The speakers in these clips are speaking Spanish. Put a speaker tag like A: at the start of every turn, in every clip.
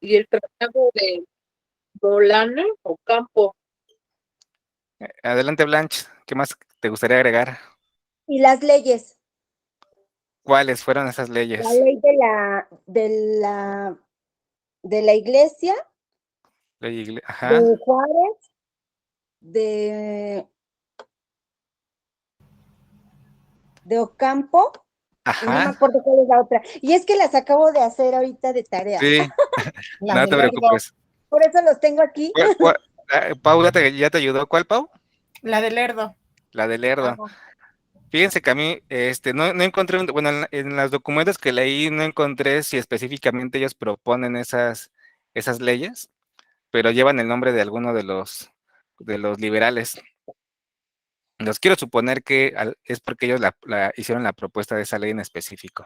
A: y el Tratado de Bolano o Campo.
B: Adelante, Blanche, ¿qué más te gustaría agregar?
C: Y las leyes.
B: ¿Cuáles fueron esas
C: La
B: leyes?
C: ley de la iglesia,
B: Ajá,
C: de Juárez, de, de Ocampo, y no me
B: ajá,
C: acuerdo cuál es la otra. Y es que las acabo de hacer ahorita de tarea.
B: sí,
C: La
B: no
C: de
B: te
C: Lerdo.
B: preocupes.
C: Por eso los tengo aquí.
B: Pau, ¿ya te ayudó? ¿Cuál, Pau?
D: La de Lerdo.
B: La de Lerdo.
C: Ajá.
B: Fíjense que a mí, no encontré, bueno, en los documentos que leí no encontré si específicamente ellos proponen esas leyes, pero llevan el nombre de alguno de los liberales. Los quiero suponer que es porque ellos hicieron la propuesta de esa ley en específico.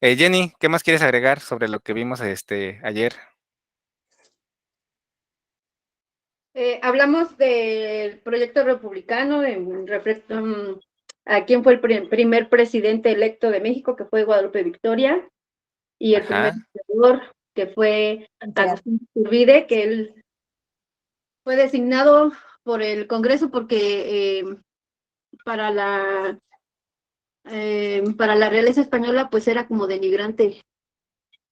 B: Jenny, ¿qué más quieres agregar sobre lo que vimos ayer?
E: Hablamos del proyecto republicano, a quién fue el primer presidente electo de México, que fue Guadalupe Victoria, y el primer
B: Ajá,
E: senador, que fue Agustín Iturbide, que él fue designado por el Congreso porque para la realeza española pues era como denigrante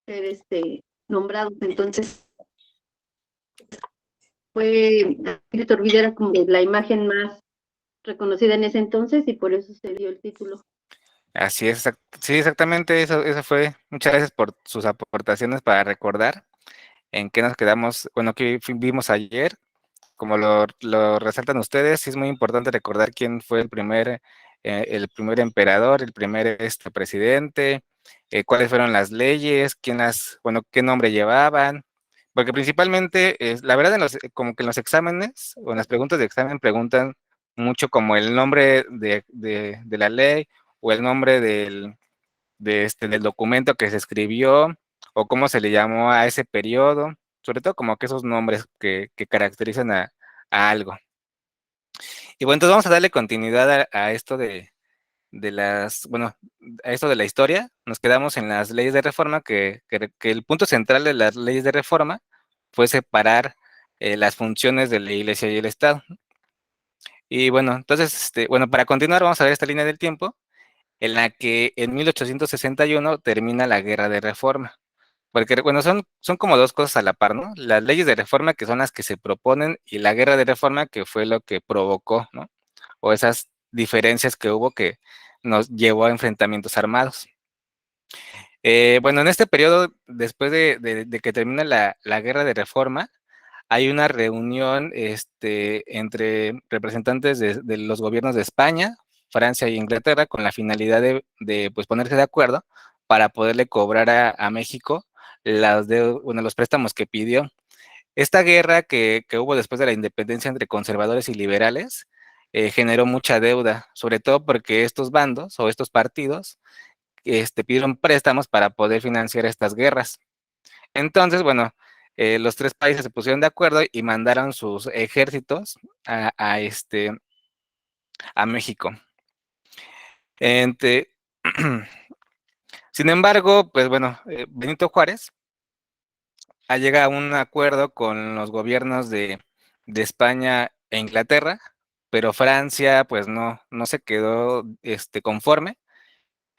E: ser nombrado. Entonces Iturbide era como la imagen más reconocida en ese entonces y por eso se dio el título.
B: así es, sí, exactamente, eso fue. Muchas gracias por sus aportaciones para recordar en qué nos quedamos, bueno, que vimos ayer. Como lo resaltan ustedes, sí es muy importante recordar quién fue el primer emperador, el primer presidente, cuáles fueron las leyes, bueno, qué nombre llevaban, porque principalmente, la verdad, como que en los exámenes o en las preguntas de examen preguntan mucho como el nombre de la ley o el nombre del documento que se escribió o cómo se le llamó a ese periodo, sobre todo como que esos nombres que caracterizan a algo. Y bueno, entonces vamos a darle continuidad a esto bueno, a esto de la historia. Nos quedamos en las leyes de reforma, que el punto central de las leyes de reforma fue separar las funciones de la iglesia y el Estado. Y bueno, entonces, bueno, para continuar vamos a ver esta línea del tiempo en la que en 1861 termina la Guerra de Reforma. Porque, bueno, son como dos cosas a la par, ¿no? Las leyes de reforma, que son las que se proponen, y la Guerra de Reforma, que fue lo que provocó, ¿no? O esas diferencias que hubo que nos llevó a enfrentamientos armados. Bueno, en este periodo, después de que termina la Guerra de Reforma, hay una reunión entre representantes de los gobiernos de España, Francia e Inglaterra, con la finalidad de pues, ponerse de acuerdo para poderle cobrar a México los préstamos que pidió. Esta guerra que hubo después de la independencia entre conservadores y liberales generó mucha deuda, sobre todo porque estos bandos o estos partidos pidieron préstamos para poder financiar estas guerras. Entonces, bueno, los tres países se pusieron de acuerdo y mandaron sus ejércitos a México. Ente- Sin embargo, pues bueno, Benito Juárez llega a un acuerdo con los gobiernos de España e Inglaterra, pero Francia pues no se quedó conforme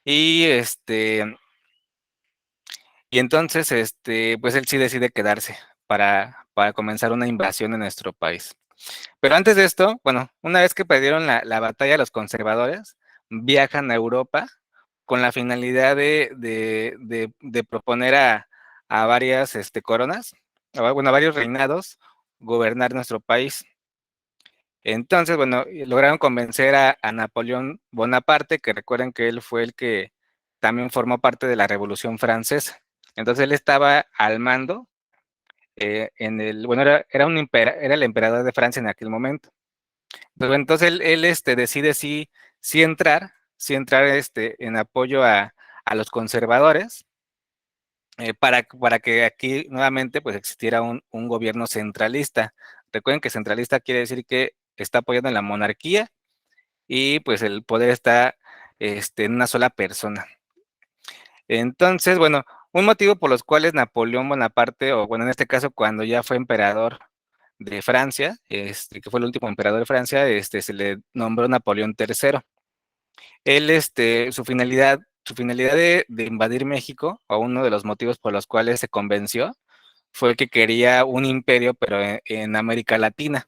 B: y y entonces pues él sí decide quedarse para comenzar una invasión en nuestro país. Pero antes de esto, bueno, una vez que perdieron la batalla, los conservadores viajan a Europa con la finalidad de proponer a varias coronas, bueno, a varios reinados, gobernar nuestro país. Entonces, bueno, lograron convencer a Napoleón Bonaparte, que recuerden que él fue el que también formó parte de la Revolución Francesa. Entonces él estaba al mando bueno, era el emperador de Francia en aquel momento. Entonces él decide sí entrar en apoyo a los conservadores para que aquí nuevamente pues existiera un gobierno centralista. Recuerden que centralista quiere decir que está apoyando en la monarquía y pues el poder está en una sola persona. Entonces, bueno, un motivo por los cuales Napoleón Bonaparte, o bueno, en este caso, cuando ya fue emperador de Francia, que fue el último emperador de Francia, se le nombró Napoleón III. Él, su finalidad de invadir México, o uno de los motivos por los cuales se convenció, fue que quería un imperio, pero en América Latina.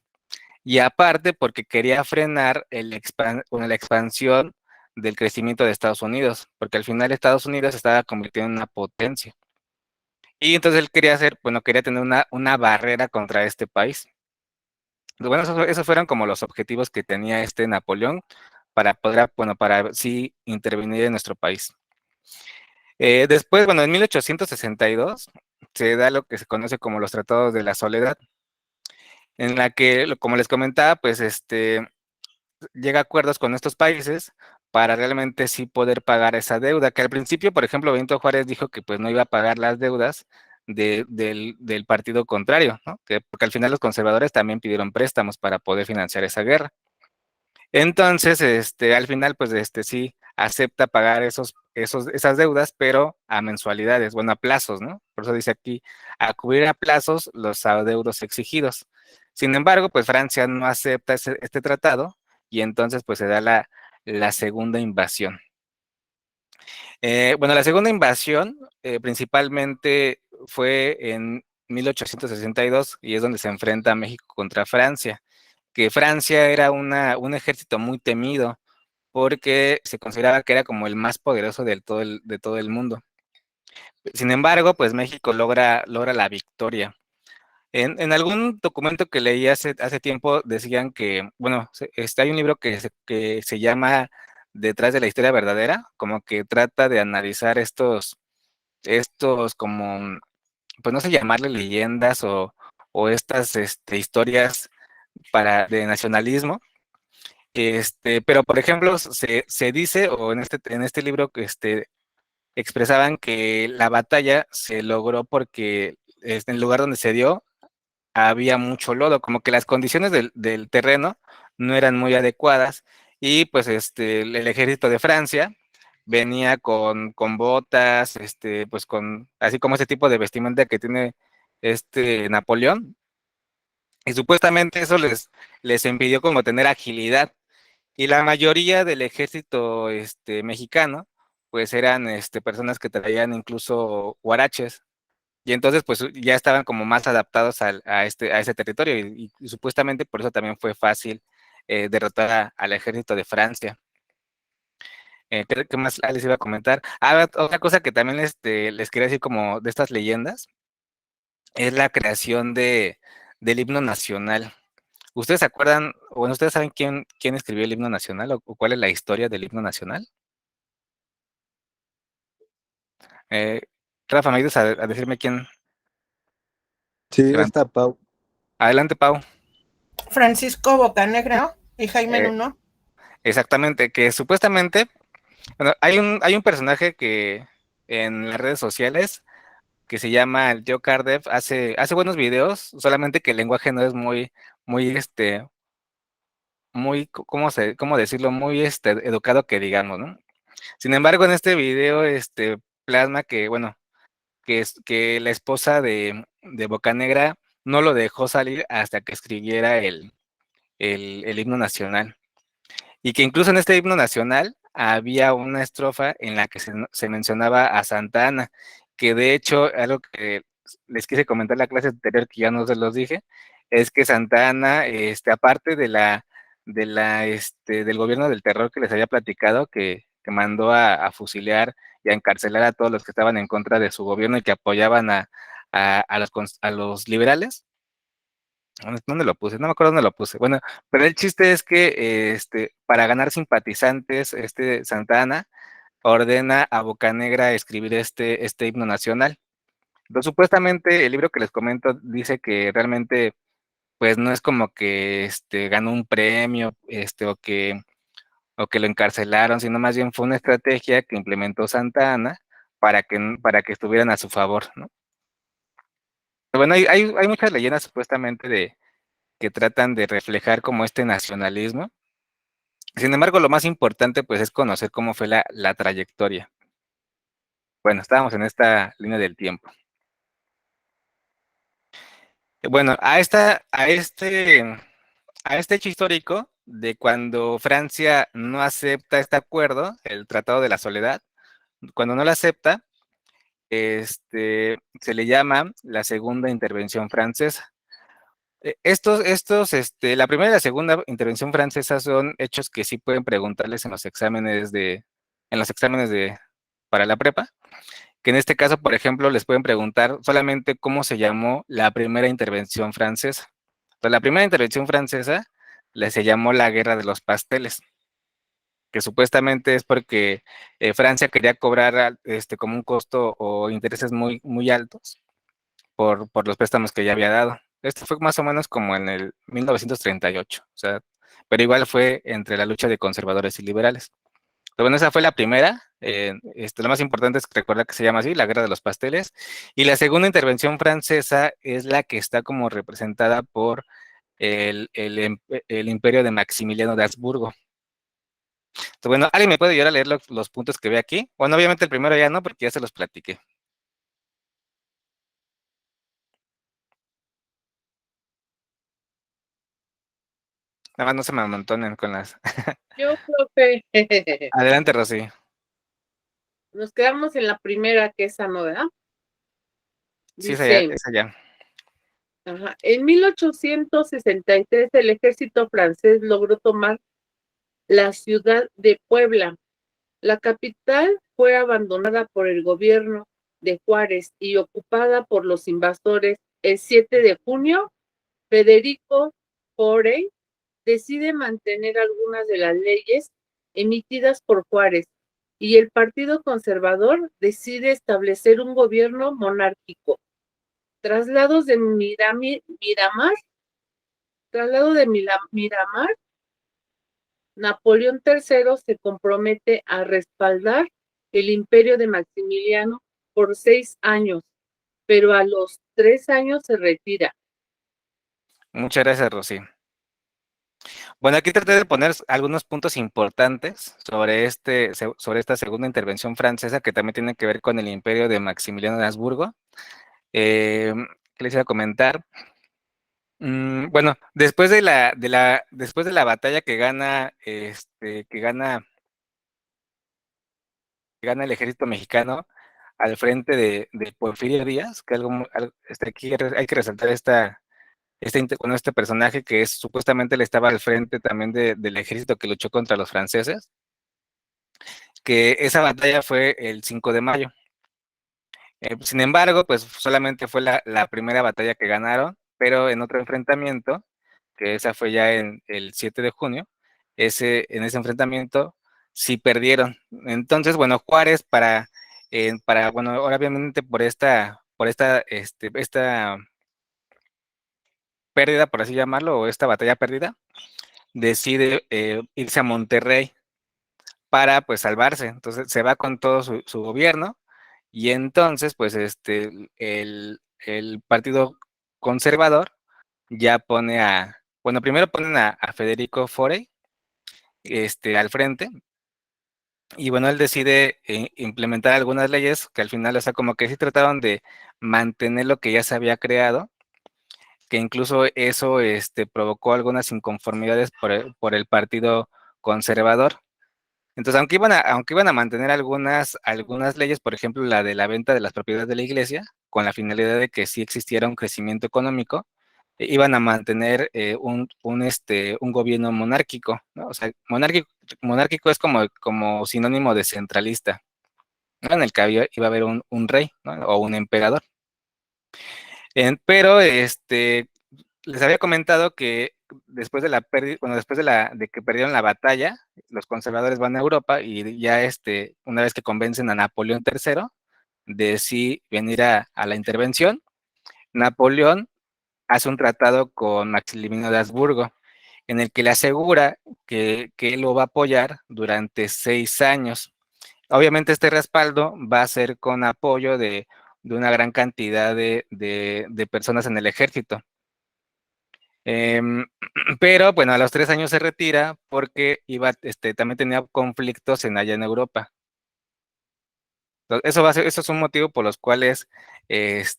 B: Y aparte, porque quería frenar la expansión del crecimiento de Estados Unidos, porque al final Estados Unidos se estaba convirtiendo en una potencia. Y entonces él quería quería tener una barrera contra este país. Bueno, esos fueron como los objetivos que tenía Napoleón para poder, para sí intervenir en nuestro país. Después, bueno, en 1862 se da lo que se conoce como los Tratados de la Soledad, en la que, como les comentaba, pues llega a acuerdos con estos países para realmente sí poder pagar esa deuda, que al principio, por ejemplo, Benito Juárez dijo que pues no iba a pagar las deudas del partido contrario, ¿no? Porque al final los conservadores también pidieron préstamos para poder financiar esa guerra. Entonces, al final, pues, sí acepta pagar esas deudas, pero a mensualidades, bueno, a plazos, ¿no? Por eso dice aquí, a cubrir a plazos los adeudos exigidos. Sin embargo, pues Francia no acepta este tratado y entonces, pues, se da la segunda invasión. Bueno, la segunda invasión principalmente fue en 1862 y es donde se enfrenta México contra Francia, que Francia era un ejército muy temido porque se consideraba que era como el más poderoso de todo el mundo. Sin embargo, pues México logra la victoria. En algún documento que leí hace tiempo decían que, bueno, hay un libro que se llama Detrás de la historia verdadera, como que trata de analizar estos como, pues no sé llamarle leyendas o estas historias de nacionalismo. Pero por ejemplo, se dice, o en este libro, expresaban que la batalla se logró porque en el lugar donde se dio había mucho lodo, como que las condiciones del terreno no eran muy adecuadas, y pues el ejército de Francia venía con botas, pues así como ese tipo de vestimenta que tiene Napoleón, y supuestamente eso les impidió como tener agilidad. Y la mayoría del ejército mexicano, pues eran personas que traían incluso huaraches. Y entonces, pues ya estaban como más adaptados a ese territorio. Y supuestamente por eso también fue fácil derrotar al ejército de Francia. ¿Qué más les iba a comentar? Otra cosa que también les quería decir como de estas leyendas es la creación del himno nacional. ¿Ustedes se acuerdan, bueno, ustedes saben quién escribió el himno nacional o cuál es la historia del himno nacional? Eh, Rafa, ¿me ayudas a decirme quién?
D: Sí,
B: Levanta.
D: está Pau.
B: Adelante, Pau.
F: Francisco Bocanegra, ¿no? Y Jaime
B: Eh,
F: Nuno.
B: Exactamente, que supuestamente, bueno, hay un personaje que en las redes sociales que se llama el Tío Cardev, hace buenos videos, solamente que el lenguaje no es muy, ¿cómo decirlo? Muy educado que digamos, ¿no? Sin embargo, en este video, plasma que, bueno, que la esposa de Bocanegra no lo dejó salir hasta que escribiera el himno nacional. Y que incluso en este himno nacional había una estrofa en la que se mencionaba a Santa Ana, que de hecho, algo que les quise comentar en la clase anterior, que ya no se los dije, es que Santa Ana, aparte del gobierno del terror que les había platicado, que mandó a fusilar y a encarcelar a todos los que estaban en contra de su gobierno y que apoyaban a los liberales. ¿Dónde lo puse? No me acuerdo dónde lo puse. Bueno, pero el chiste es que para ganar simpatizantes, Santa Ana ordena a Bocanegra escribir este himno nacional. Entonces, supuestamente, el libro que les comento dice que realmente, pues, no es como que ganó un premio, o que lo encarcelaron, sino más bien fue una estrategia que implementó Santa Ana para que estuvieran a su favor, ¿no? Bueno, hay muchas leyendas supuestamente que tratan de reflejar como este nacionalismo. Sin embargo, lo más importante pues es conocer cómo fue la trayectoria. Bueno, estábamos en esta línea del tiempo. Bueno, a este hecho histórico de cuando Francia no acepta este acuerdo, el Tratado de la Soledad, cuando no lo acepta, se le llama la Segunda Intervención Francesa. La primera y la segunda intervención francesa son hechos que sí pueden preguntarles en los exámenes para la prepa, que en este caso, por ejemplo, les pueden preguntar solamente cómo se llamó la primera intervención francesa. Entonces, la primera intervención francesa se llamó la Guerra de los Pasteles, que supuestamente es porque Francia quería cobrar como un costo o intereses muy, muy altos por los préstamos que ya había dado. Esto fue más o menos como en el 1938, o sea, pero igual fue entre la lucha de conservadores y liberales. Pero bueno, esa fue la primera. Lo más importante es recordar que se llama así, la Guerra de los Pasteles. Y la segunda intervención francesa es la que está como representada por el imperio de Maximiliano de Habsburgo. Entonces, bueno, ¿alguien me puede ayudar a leer los puntos que ve aquí? Bueno, obviamente el primero ya no, porque ya se los platiqué. Nada más no se me amontonen con las...
A: Yo creo que
B: Adelante, Rosy.
A: nos quedamos en la primera, que esa no, ¿verdad?
B: Sí, esa
A: Dice,
B: ya.
A: ajá, en 1863 el ejército francés logró tomar la ciudad de Puebla. La capital fue abandonada por el gobierno de Juárez y ocupada por los invasores. El 7 de junio, Federico Forey decide mantener algunas de las leyes emitidas por Juárez y el Partido Conservador decide establecer un gobierno monárquico. Traslados de Miramar, Napoleón III se compromete a respaldar el imperio de Maximiliano por 6 años, pero a los 3 años se retira.
B: Muchas gracias, Rosy. Bueno, aquí traté de poner algunos puntos importantes sobre esta segunda intervención francesa, que también tiene que ver con el imperio de Maximiliano de Habsburgo. ¿Qué les iba a comentar? Bueno, después de la batalla que gana el ejército mexicano al frente de Porfirio Díaz, que aquí hay que resaltar este personaje que supuestamente le estaba al frente también del ejército que luchó contra los franceses, que esa batalla fue el 5 de mayo. Sin embargo, pues solamente fue la primera batalla que ganaron, pero en otro enfrentamiento, que esa fue ya en el 7 de junio, en ese enfrentamiento sí perdieron. Entonces, bueno, Juárez bueno, obviamente esta pérdida, por así llamarlo, o esta batalla perdida, decide irse a Monterrey para pues salvarse. Entonces se va con todo su gobierno y entonces pues el Partido Conservador ya bueno, primero ponen a Federico Forey al frente y bueno, él decide implementar algunas leyes que al final, o sea, como que sí trataron de mantener lo que ya se había creado, que incluso eso provocó algunas inconformidades por el Partido Conservador. Entonces, aunque iban a mantener algunas leyes, por ejemplo, la de la venta de las propiedades de la iglesia, con la finalidad de que sí existiera un crecimiento económico, iban a mantener un gobierno monárquico, ¿no? O sea, monárquico es como sinónimo de centralista, ¿no? En el que iba a haber un rey, ¿no? O un emperador. Pero les había comentado que después de de que perdieron la batalla, los conservadores van a Europa y ya una vez que convencen a Napoleón III de sí venir a la intervención, Napoleón hace un tratado con Maximiliano de Habsburgo, en el que le asegura que él lo va a apoyar durante 6 años. Obviamente este respaldo va a ser con apoyo de una gran cantidad de personas en el ejército. Pero bueno, a los 3 años se retira porque también tenía conflictos allá en Europa. Entonces, eso es un motivo por los cuales pues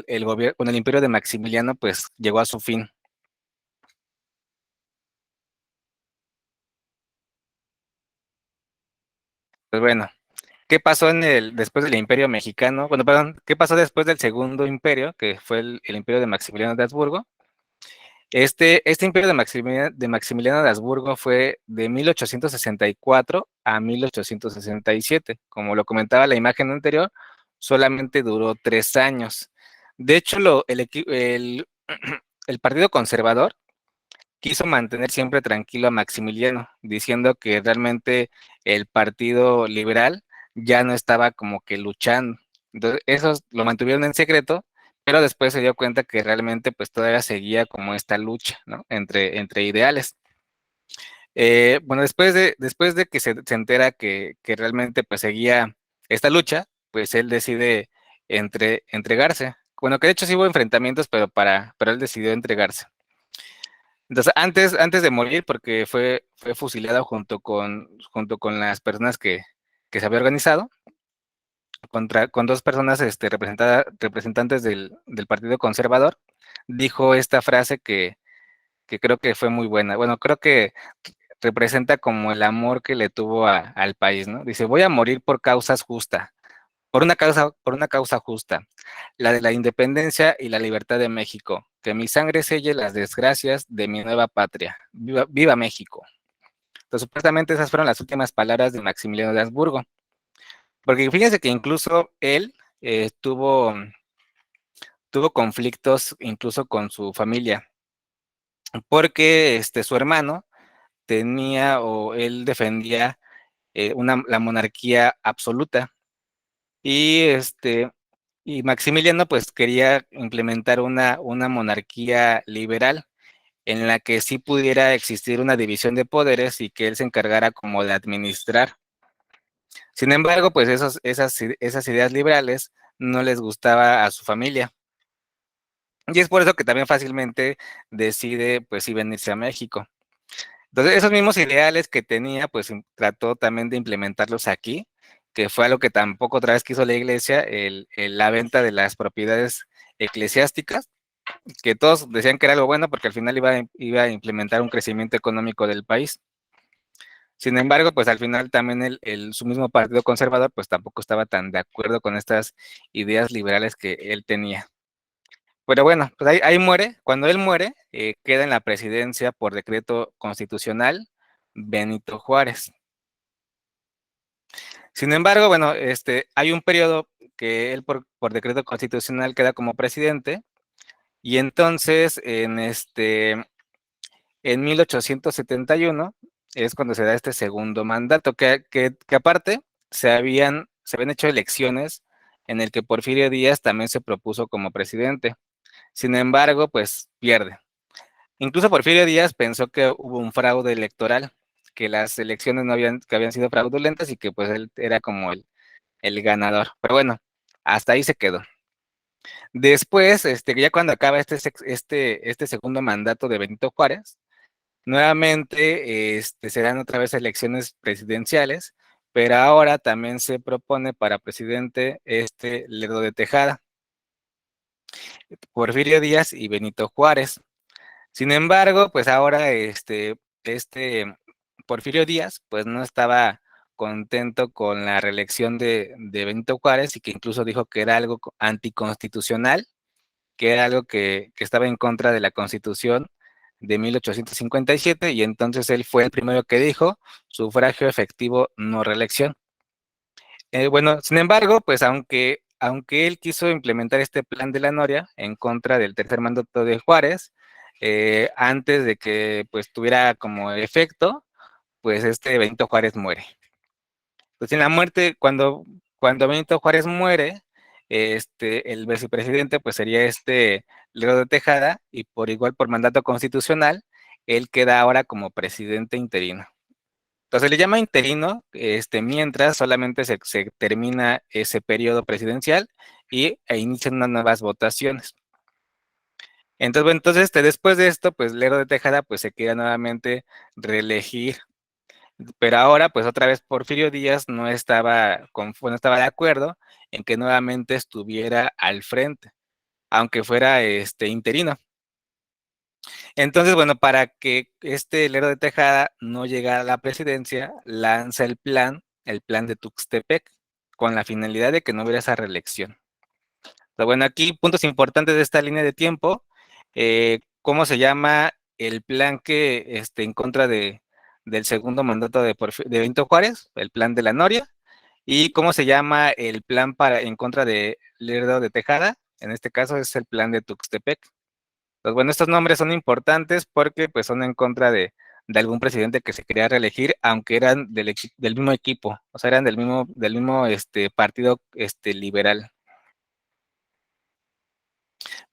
B: el gobierno, con el imperio de Maximiliano, pues llegó a su fin. Pues bueno, ¿qué pasó después del Imperio Mexicano? Bueno, perdón, ¿qué pasó después del Segundo Imperio, que fue el imperio de Maximiliano de Habsburgo? Este imperio de Maximiliano de Habsburgo fue de 1864 a 1867. Como lo comentaba la imagen anterior, solamente duró 3 años. De hecho, el Partido Conservador quiso mantener siempre tranquilo a Maximiliano, diciendo que realmente el Partido Liberal ya no estaba como que luchando. Entonces, eso lo mantuvieron en secreto, pero después se dio cuenta que realmente pues todavía seguía como esta lucha, ¿no? Entre ideales. Bueno, después de que se entera que realmente pues seguía esta lucha, pues él decide entregarse. Bueno, que de hecho sí hubo enfrentamientos, pero él decidió entregarse. Entonces, antes de morir, porque fue fusilado junto con las personas que se había organizado, con dos personas representantes del Partido Conservador, dijo esta frase que creo que fue muy buena. Bueno, creo que representa como el amor que le tuvo al país, ¿no? Dice, voy a morir por causas justas, por una causa justa, la de la independencia y la libertad de México, que mi sangre selle las desgracias de mi nueva patria. Viva, viva México. Entonces, supuestamente esas fueron las últimas palabras de Maximiliano de Habsburgo, porque fíjense que incluso él tuvo conflictos incluso con su familia, porque su hermano tenía o él defendía la monarquía absoluta. Y Maximiliano pues quería implementar una monarquía liberal en la que sí pudiera existir una división de poderes y que él se encargara como de administrar. Sin embargo, pues esas ideas liberales no les gustaba a su familia. Y es por eso que también fácilmente decide pues sí venirse a México. Entonces, esos mismos ideales que tenía, pues trató también de implementarlos aquí, que fue algo que tampoco otra vez quiso la iglesia, la venta de las propiedades eclesiásticas, que todos decían que era algo bueno porque al final iba a implementar un crecimiento económico del país. Sin embargo, pues al final también su mismo partido conservador, pues tampoco estaba tan de acuerdo con estas ideas liberales que él tenía. Pero bueno, pues ahí muere. Cuando él muere, queda en la presidencia por decreto constitucional Benito Juárez. Sin embargo, bueno, hay un periodo que él por decreto constitucional queda como presidente y entonces en 1871 es cuando se da este segundo mandato, que aparte se habían hecho elecciones en el que Porfirio Díaz también se propuso como presidente. Sin embargo, pues pierde. Incluso Porfirio Díaz pensó que hubo un fraude electoral, que las elecciones que habían sido fraudulentas y que pues él era como el ganador. Pero bueno, hasta ahí se quedó. Después, ya cuando acaba este segundo mandato de Benito Juárez, nuevamente se dan otra vez elecciones presidenciales, pero ahora también se propone para presidente Lerdo de Tejada, Porfirio Díaz y Benito Juárez. Sin embargo, pues ahora este Porfirio Díaz, pues no estaba contento con la reelección de Benito Juárez y que incluso dijo que era algo anticonstitucional, que era algo que estaba en contra de la Constitución de 1857 y entonces él fue el primero que dijo sufragio efectivo, no reelección. Bueno, sin embargo, pues aunque él quiso implementar este plan de la Noria en contra del tercer mandato de Juárez, antes de que pues tuviera como efecto, pues Benito Juárez muere. Entonces en la muerte, cuando Benito Juárez muere, el vicepresidente pues sería Lerdo de Tejada y por mandato constitucional, él queda ahora como presidente interino. Entonces le llama interino, mientras solamente se termina ese periodo presidencial e inician unas nuevas votaciones. Entonces, bueno, después de esto, pues Lerdo de Tejada pues se quería nuevamente reelegir Pero ahora, pues otra vez Porfirio Díaz no estaba, no estaba de acuerdo en que nuevamente estuviera al frente, aunque fuera interino. Entonces, bueno, para que Lerdo de Tejada no llegara a la presidencia, lanza el plan de Tuxtepec, con la finalidad de que no hubiera esa reelección. Pero bueno, aquí puntos importantes de esta línea de tiempo, cómo se llama el plan que en contra del segundo mandato de Benito Juárez, el plan de la Noria, y cómo se llama el plan en contra de Lerdo de Tejada, en este caso es el plan de Tuxtepec. Pues bueno, estos nombres son importantes porque pues son en contra de algún presidente que se quería reelegir, aunque eran del mismo equipo, o sea, eran del mismo partido liberal.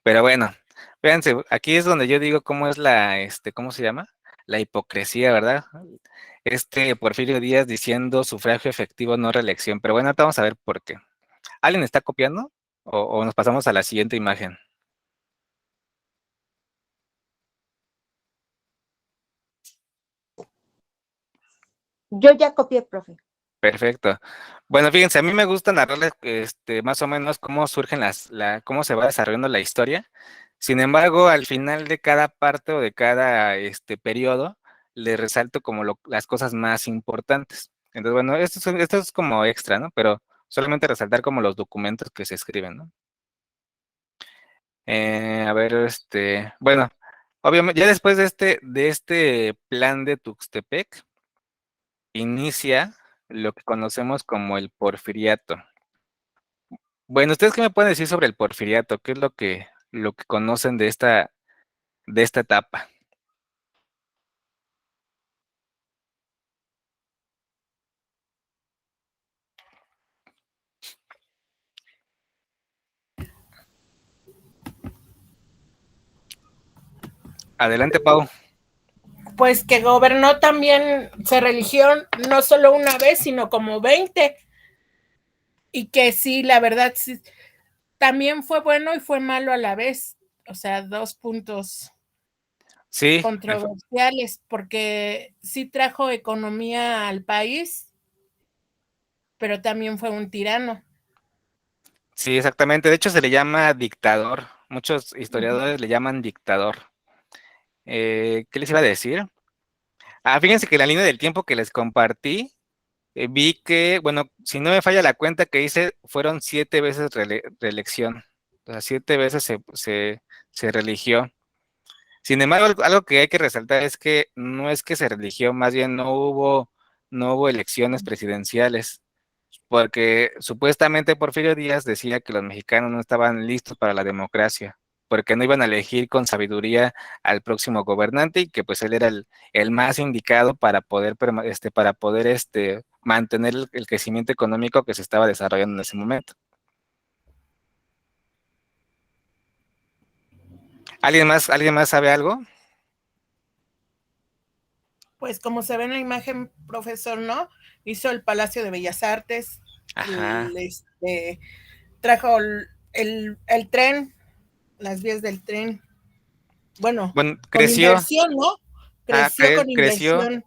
B: Pero bueno, fíjense, aquí es donde yo digo cómo es ¿cómo se llama? La hipocresía, ¿verdad? Porfirio Díaz diciendo sufragio efectivo, no reelección. Pero bueno, ahorita vamos a ver por qué. ¿Alguien está copiando? ¿O nos pasamos a la siguiente imagen?
C: Yo ya copié, profe.
B: Perfecto. Bueno, fíjense, a mí me gusta narrarles más o menos cómo surgen cómo se va desarrollando la historia. Sin embargo, al final de cada parte o de cada periodo, le resalto como las cosas más importantes. Entonces, bueno, esto es como extra, ¿no? Pero solamente resaltar como los documentos que se escriben, ¿no? A ver, bueno, obviamente, ya después de este plan de Tuxtepec, inicia lo que conocemos como el Porfiriato. Bueno, ¿ustedes qué me pueden decir sobre el Porfiriato? ¿Qué es lo que conocen de esta etapa? Adelante, Pau.
F: Pues que gobernó también, se religió no solo una vez, sino como 20. Y que sí, la verdad, sí, también fue bueno y fue malo a la vez. O sea, dos puntos
B: Sí,
F: controversiales, porque sí trajo economía al país, pero también fue un tirano.
B: sí, exactamente. De hecho, se le llama dictador. Muchos historiadores le llaman dictador. ¿Qué les iba a decir? Fíjense que la línea del tiempo que les compartí, vi que, bueno, si no me falla la cuenta que hice, fueron 7 veces reelección. O sea, 7 veces se religió. Sin embargo, algo que hay que resaltar es que no es que se religió, más bien no hubo elecciones presidenciales, porque supuestamente Porfirio Díaz decía que los mexicanos no estaban listos para la democracia, porque no iban a elegir con sabiduría al próximo gobernante y que pues él era el más indicado para poder, mantener el crecimiento económico que se estaba desarrollando en ese momento. ¿Alguien más sabe algo?
F: Pues como se ve en la imagen, profesor, ¿no? Hizo el Palacio de Bellas Artes,
B: Ajá.
F: trajo el tren, las vías del tren. Bueno, con
B: creció.
F: inversión, ¿no? Creció con
B: Creció.
F: inversión.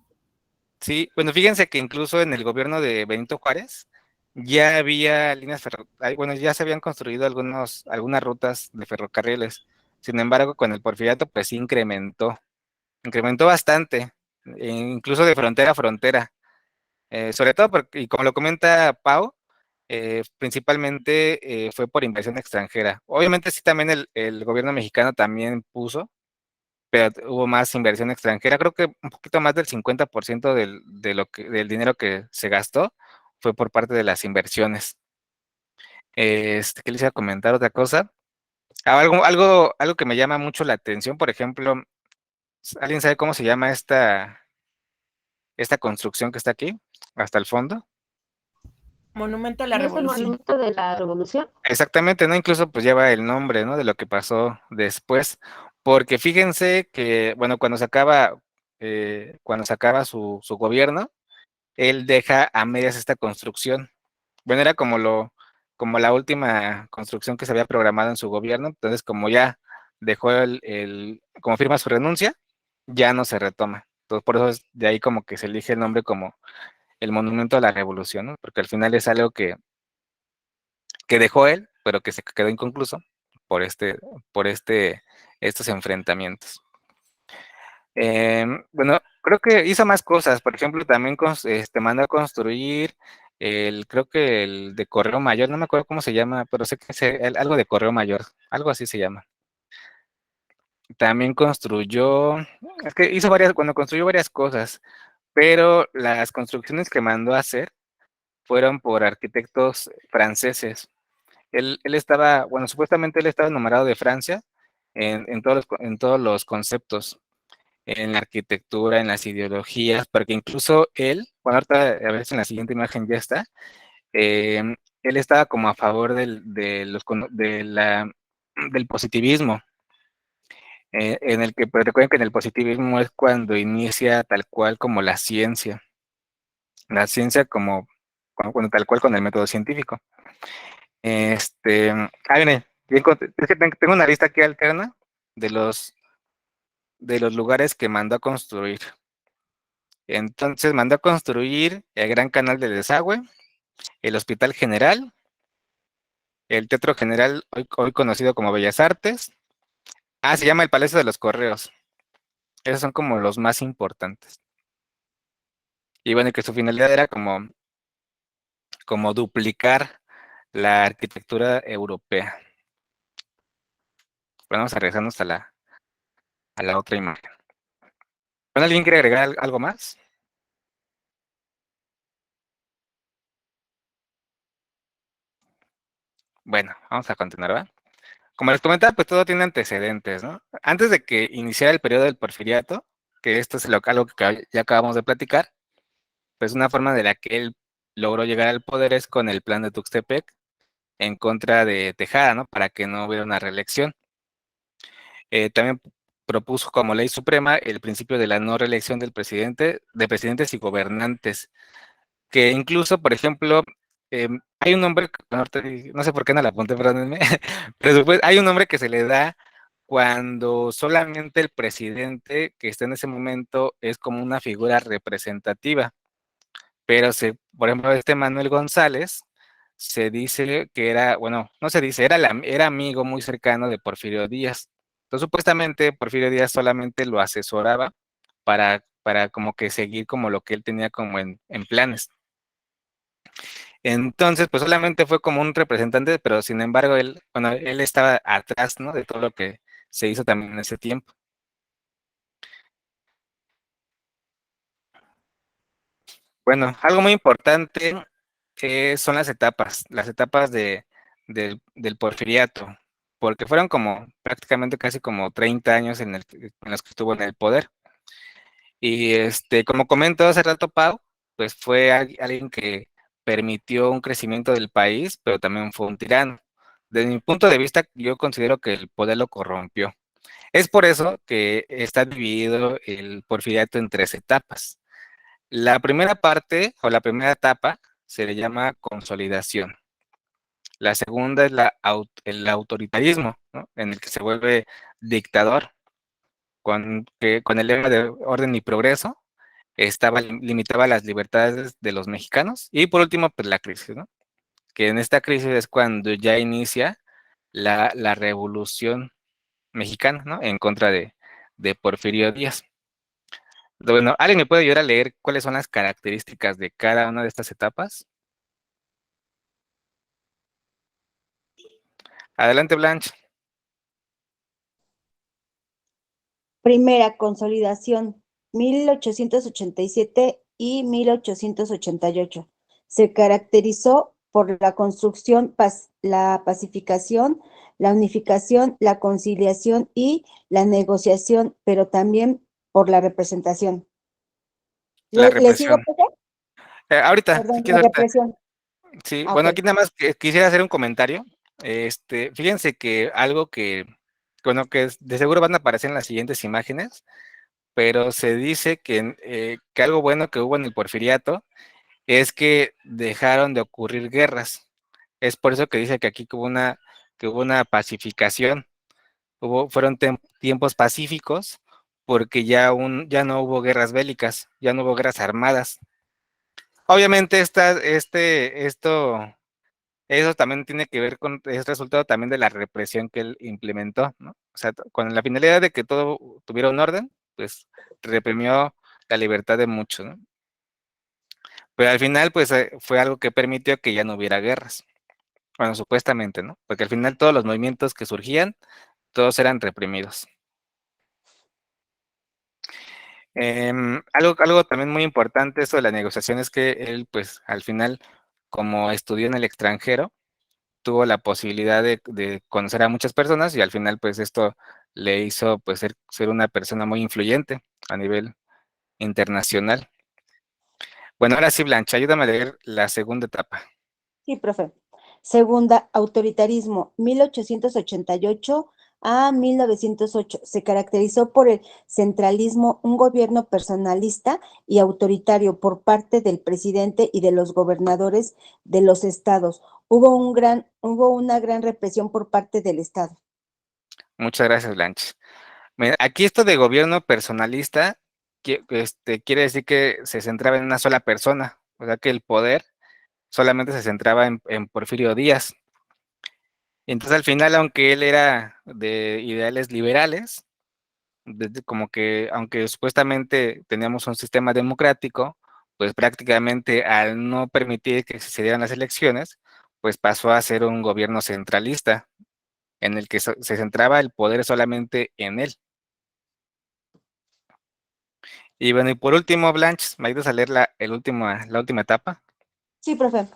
B: Sí, bueno, fíjense que incluso en el gobierno de Benito Juárez ya había líneas bueno, ya se habían construido algunas rutas de ferrocarriles. Sin embargo, con el Porfiriato, pues sí incrementó bastante, incluso de frontera a frontera. Sobre todo, y como lo comenta Pau, principalmente fue por inversión extranjera. Obviamente sí, también el gobierno mexicano también puso, pero hubo más inversión extranjera. Creo que un poquito más del 50% del dinero que se gastó fue por parte de las inversiones. ¿Qué les iba a comentar? Otra cosa. Algo que me llama mucho la atención, por ejemplo, ¿alguien sabe cómo se llama esta construcción que está aquí, hasta el fondo?
F: Monumento a la
E: ¿No es el
F: Revolución.
E: monumento de la Revolución?
B: Exactamente, ¿no? Incluso pues lleva el nombre, ¿no? De lo que pasó después. Porque fíjense que, bueno, cuando se acaba su gobierno, él deja a medias esta construcción. Bueno, era como la última construcción que se había programado en su gobierno. Entonces, como ya dejó como firma su renuncia, ya no se retoma. Entonces, por eso de ahí como que se elige el nombre como el Monumento a la Revolución, ¿no? Porque al final es algo que dejó él, pero que se quedó inconcluso por estos enfrentamientos. Bueno, creo que hizo más cosas. Por ejemplo, también mandó a construir creo que el de Correo Mayor, no me acuerdo cómo se llama, pero sé que es algo de Correo Mayor, algo así se llama. También es que cuando construyó varias cosas, pero las construcciones que mandó a hacer fueron por arquitectos franceses. Él estaba, bueno, supuestamente él estaba enamorado de Francia en todos los conceptos, en la arquitectura, en las ideologías, porque incluso él, bueno, ahorita a ver si en la siguiente imagen ya está, él estaba como a favor del positivismo, en el que, pero recuerden que en el positivismo es cuando inicia tal cual como la ciencia como tal cual con el método científico. Viene, es que tengo una lista aquí alterna de los lugares que mandó a construir. Entonces mandó a construir el Gran Canal de Desagüe, el Hospital General, el Teatro General, hoy conocido como Bellas Artes. Se llama el Palacio de los Correos. Esos son como los más importantes. Y bueno, que su finalidad era como duplicar la arquitectura europea. Bueno, vamos a regresarnos a la otra imagen. Bueno, ¿alguien quiere agregar algo más? Bueno, vamos a continuar, ¿va? Como les comentaba, pues todo tiene antecedentes, ¿no? Antes de que iniciara el periodo del Porfiriato, que esto es algo que ya acabamos de platicar, pues una forma de la que él logró llegar al poder es con el plan de Tuxtepec en contra de Tejada, ¿no? Para que no hubiera una reelección. También propuso como ley suprema el principio de la no reelección de presidentes y gobernantes, que incluso, por ejemplo, hay un nombre, no sé por qué no la apunté, perdónenme, pero después hay un nombre que se le da cuando solamente el presidente que está en ese momento es como una figura representativa. Pero por ejemplo, Manuel González se dice que era, bueno, no se dice, era amigo muy cercano de Porfirio Díaz. Entonces, supuestamente Porfirio Díaz solamente lo asesoraba para como que seguir como lo que él tenía como en planes. Entonces, pues solamente fue como un representante, pero sin embargo, él estaba atrás, ¿no? De todo lo que se hizo también en ese tiempo. Bueno, algo muy importante son las etapas del Porfiriato, porque fueron como prácticamente casi como 30 años en los que estuvo en el poder. Y como comentó hace rato Pau, pues fue alguien que permitió un crecimiento del país, pero también fue un tirano. Desde mi punto de vista, yo considero que el poder lo corrompió. Es por eso que está dividido el Porfiriato en 3 etapas. La primera parte o la primera etapa se le llama consolidación. La segunda es el autoritarismo, ¿no? En el que se vuelve dictador, con el lema de orden y progreso, limitaba las libertades de los mexicanos. Y por último, pues la crisis, ¿no? Que en esta crisis es cuando ya inicia la revolución mexicana, ¿no? En contra de Porfirio Díaz. Bueno, ¿alguien me puede ayudar a leer cuáles son las características de cada una de estas etapas? Adelante, Blanche.
C: Primera consolidación, 1887 y 1888. Se caracterizó por la construcción, la pacificación, la unificación, la conciliación y la negociación, pero también por la representación.
B: La
C: ¿Le sigo,
B: represión.
C: Pepe?
B: Ahorita, si
C: Perdón, la
B: quieres ahorita.
C: represión.
B: Sí,
C: Ah,
B: bueno,
C: ok.
B: aquí nada más quisiera hacer un comentario. Fíjense que algo bueno, que de seguro van a aparecer en las siguientes imágenes, pero se dice que algo bueno que hubo en el Porfiriato es que dejaron de ocurrir guerras. Es por eso que dice que aquí que hubo una pacificación. Fueron tiempos pacíficos porque ya no hubo guerras bélicas, ya no hubo guerras armadas. Obviamente eso también tiene que ver es resultado también de la represión que él implementó, ¿no? O sea, con la finalidad de que todo tuviera un orden, pues reprimió la libertad de muchos, ¿no? Pero al final, pues fue algo que permitió que ya no hubiera guerras. Bueno, supuestamente, ¿no? Porque al final todos los movimientos que surgían, todos eran reprimidos. Algo también muy importante eso de la negociación es que él, pues, al final, como estudió en el extranjero, tuvo la posibilidad de conocer a muchas personas y al final, pues, esto le hizo, pues, ser una persona muy influyente a nivel internacional. Bueno, ahora sí, Blanche, ayúdame a leer la segunda etapa.
C: Sí, profe. Segunda, autoritarismo, 1888 a 1908. Se caracterizó por el centralismo, un gobierno personalista y autoritario por parte del presidente y de los gobernadores de los estados. Hubo una gran represión por parte del Estado.
B: Muchas gracias, Blanche. Mira, aquí esto de gobierno personalista quiere decir que se centraba en una sola persona, o sea que el poder solamente se centraba en Porfirio Díaz. Entonces al final, aunque él era de ideales liberales, como que aunque supuestamente teníamos un sistema democrático, pues prácticamente al no permitir que se dieran las elecciones, pues pasó a ser un gobierno centralista, en el que se centraba el poder solamente en él. Y bueno, y por último, Blanche, ¿me ayudas a leer la última etapa?
C: Sí, profe.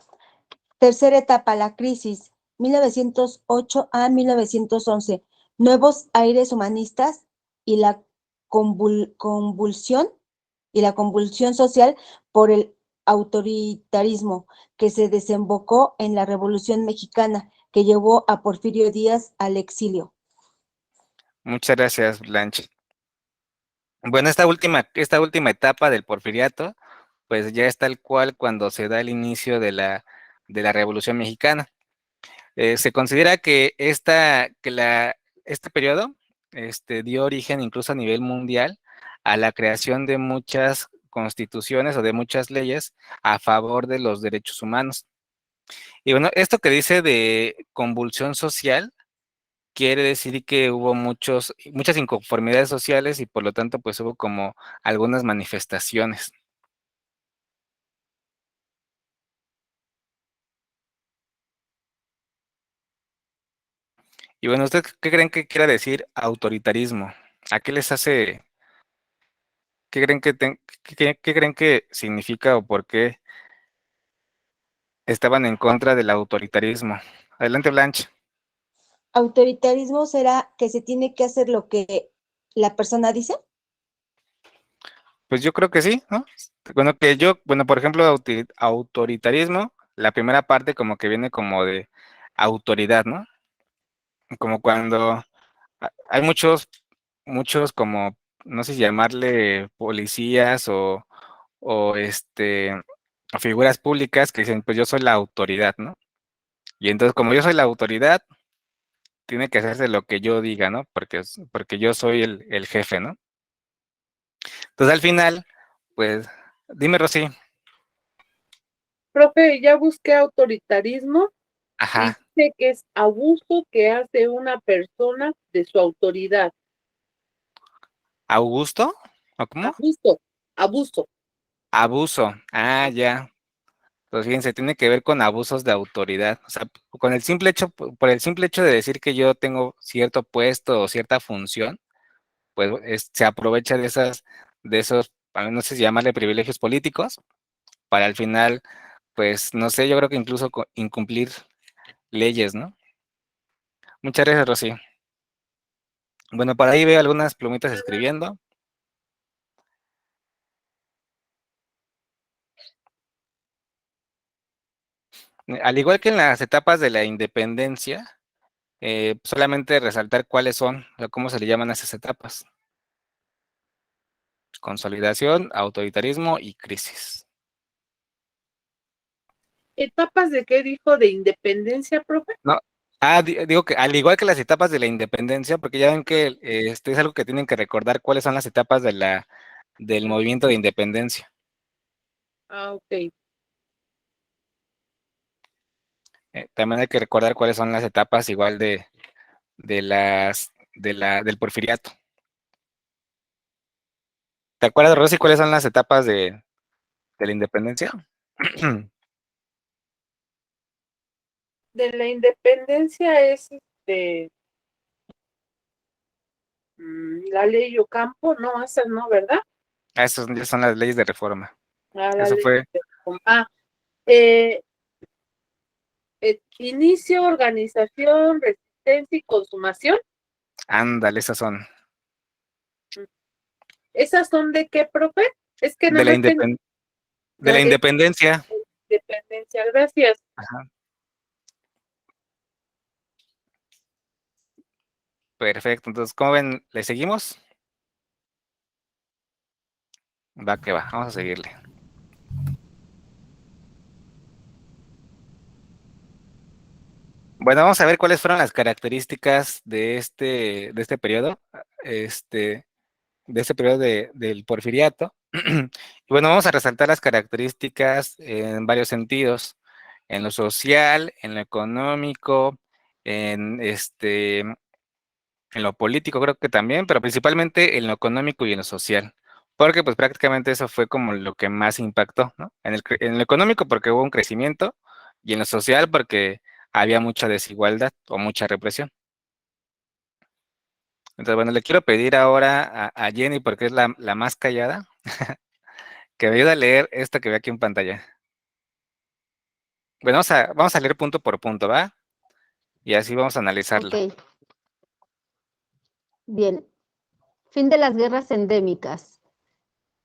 C: Tercera etapa, la crisis, 1908 a 1911. Nuevos aires humanistas y la convulsión social por el autoritarismo que se desembocó en la Revolución Mexicana, que llevó a Porfirio Díaz al exilio.
B: Muchas gracias, Blanche. Bueno, esta última etapa del porfiriato, pues ya es tal cual cuando se da el inicio de la Revolución Mexicana. Se considera que este periodo dio origen incluso a nivel mundial a la creación de muchas constituciones o de muchas leyes a favor de los derechos humanos. Y bueno, esto que dice de convulsión social quiere decir que hubo muchas inconformidades sociales y por lo tanto pues hubo como algunas manifestaciones. Y bueno, ¿ustedes qué creen que quiera decir autoritarismo? ¿A qué les hace, qué creen que significa o por qué estaban en contra del autoritarismo? Adelante, Blanche.
C: ¿Autoritarismo será que se tiene que hacer lo que la persona dice?
B: Pues yo creo que sí, ¿no? Bueno, por ejemplo, autoritarismo, la primera parte como que viene como de autoridad, ¿no? Como cuando hay muchos como, no sé si llamarle policías o figuras públicas que dicen, pues yo soy la autoridad, ¿no? Y entonces como yo soy la autoridad, tiene que hacerse lo que yo diga, ¿no? Porque yo soy el jefe, ¿no? Entonces al final, pues, dime, Rosy.
A: Profe, ya busqué autoritarismo y
B: Ajá,
A: dice que es abuso que hace una persona de su autoridad.
B: ¿Augusto? ¿O cómo?
A: Abuso, abuso.
B: Abuso. Ah, ya. Pues fíjense, tiene que ver con abusos de autoridad. O sea, por el simple hecho de decir que yo tengo cierto puesto o cierta función, pues se aprovecha de esos, no sé si llamarle privilegios políticos, para al final, pues, no sé, yo creo que incluso incumplir leyes, ¿no? Muchas gracias, Rosy. Bueno, por ahí veo algunas plumitas escribiendo. Al igual que en las etapas de la independencia, solamente resaltar cuáles son, o sea, cómo se le llaman a esas etapas. Consolidación, autoritarismo y crisis.
A: ¿Etapas de qué dijo de independencia, profe?
B: No, Digo que al igual que las etapas de la independencia, porque ya ven que es algo que tienen que recordar cuáles son las etapas del movimiento de independencia.
A: Ok.
B: También hay que recordar cuáles son las etapas igual del porfiriato. ¿Te acuerdas, Rosy, cuáles son las etapas de la independencia?
A: De la independencia es la ley Ocampo, no, esas no, ¿verdad?
B: Esas ya son las leyes de reforma.
A: La
B: Eso
A: ley
B: fue,
A: eh, inicio, organización, resistencia y consumación.
B: ándale, esas son.
A: ¿Esas son de qué, profe? Es que
B: De
A: nada
B: la,
A: más tengo
B: de la independencia.
A: independencia, gracias.
B: Ajá. Perfecto, entonces, ¿cómo ven? ¿Le seguimos? Va que va, vamos a seguirle. Bueno, vamos a ver cuáles fueron las características de este periodo, de este periodo del porfiriato. Y bueno, vamos a resaltar las características en varios sentidos, en lo social, en lo económico, en lo político creo que también, pero principalmente en lo económico y en lo social, porque pues prácticamente eso fue como lo que más impactó, ¿no? En lo económico porque hubo un crecimiento y en lo social porque había mucha desigualdad o mucha represión. Entonces, bueno, le quiero pedir ahora a Jenny, porque es la más callada, que me ayude a leer esto que ve aquí en pantalla. Bueno, vamos a leer punto por punto, ¿va? Y así vamos a analizarlo.
E: Ok, bien. Fin de las guerras endémicas.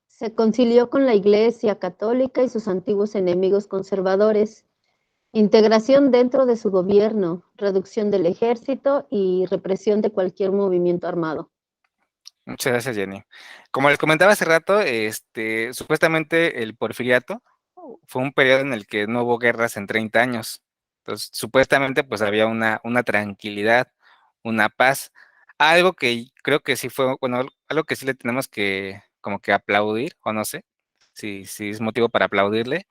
E: Se concilió con la Iglesia Católica y sus antiguos enemigos conservadores. Integración dentro de su gobierno, reducción del ejército y represión de cualquier movimiento armado.
B: Muchas gracias, Jenny. Como les comentaba hace rato, supuestamente el porfiriato fue un periodo en el que no hubo guerras en 30 años. Entonces, supuestamente, pues había una tranquilidad, una paz. Algo que creo que sí fue, bueno, algo que sí le tenemos que como que aplaudir, o no sé, si es motivo para aplaudirle,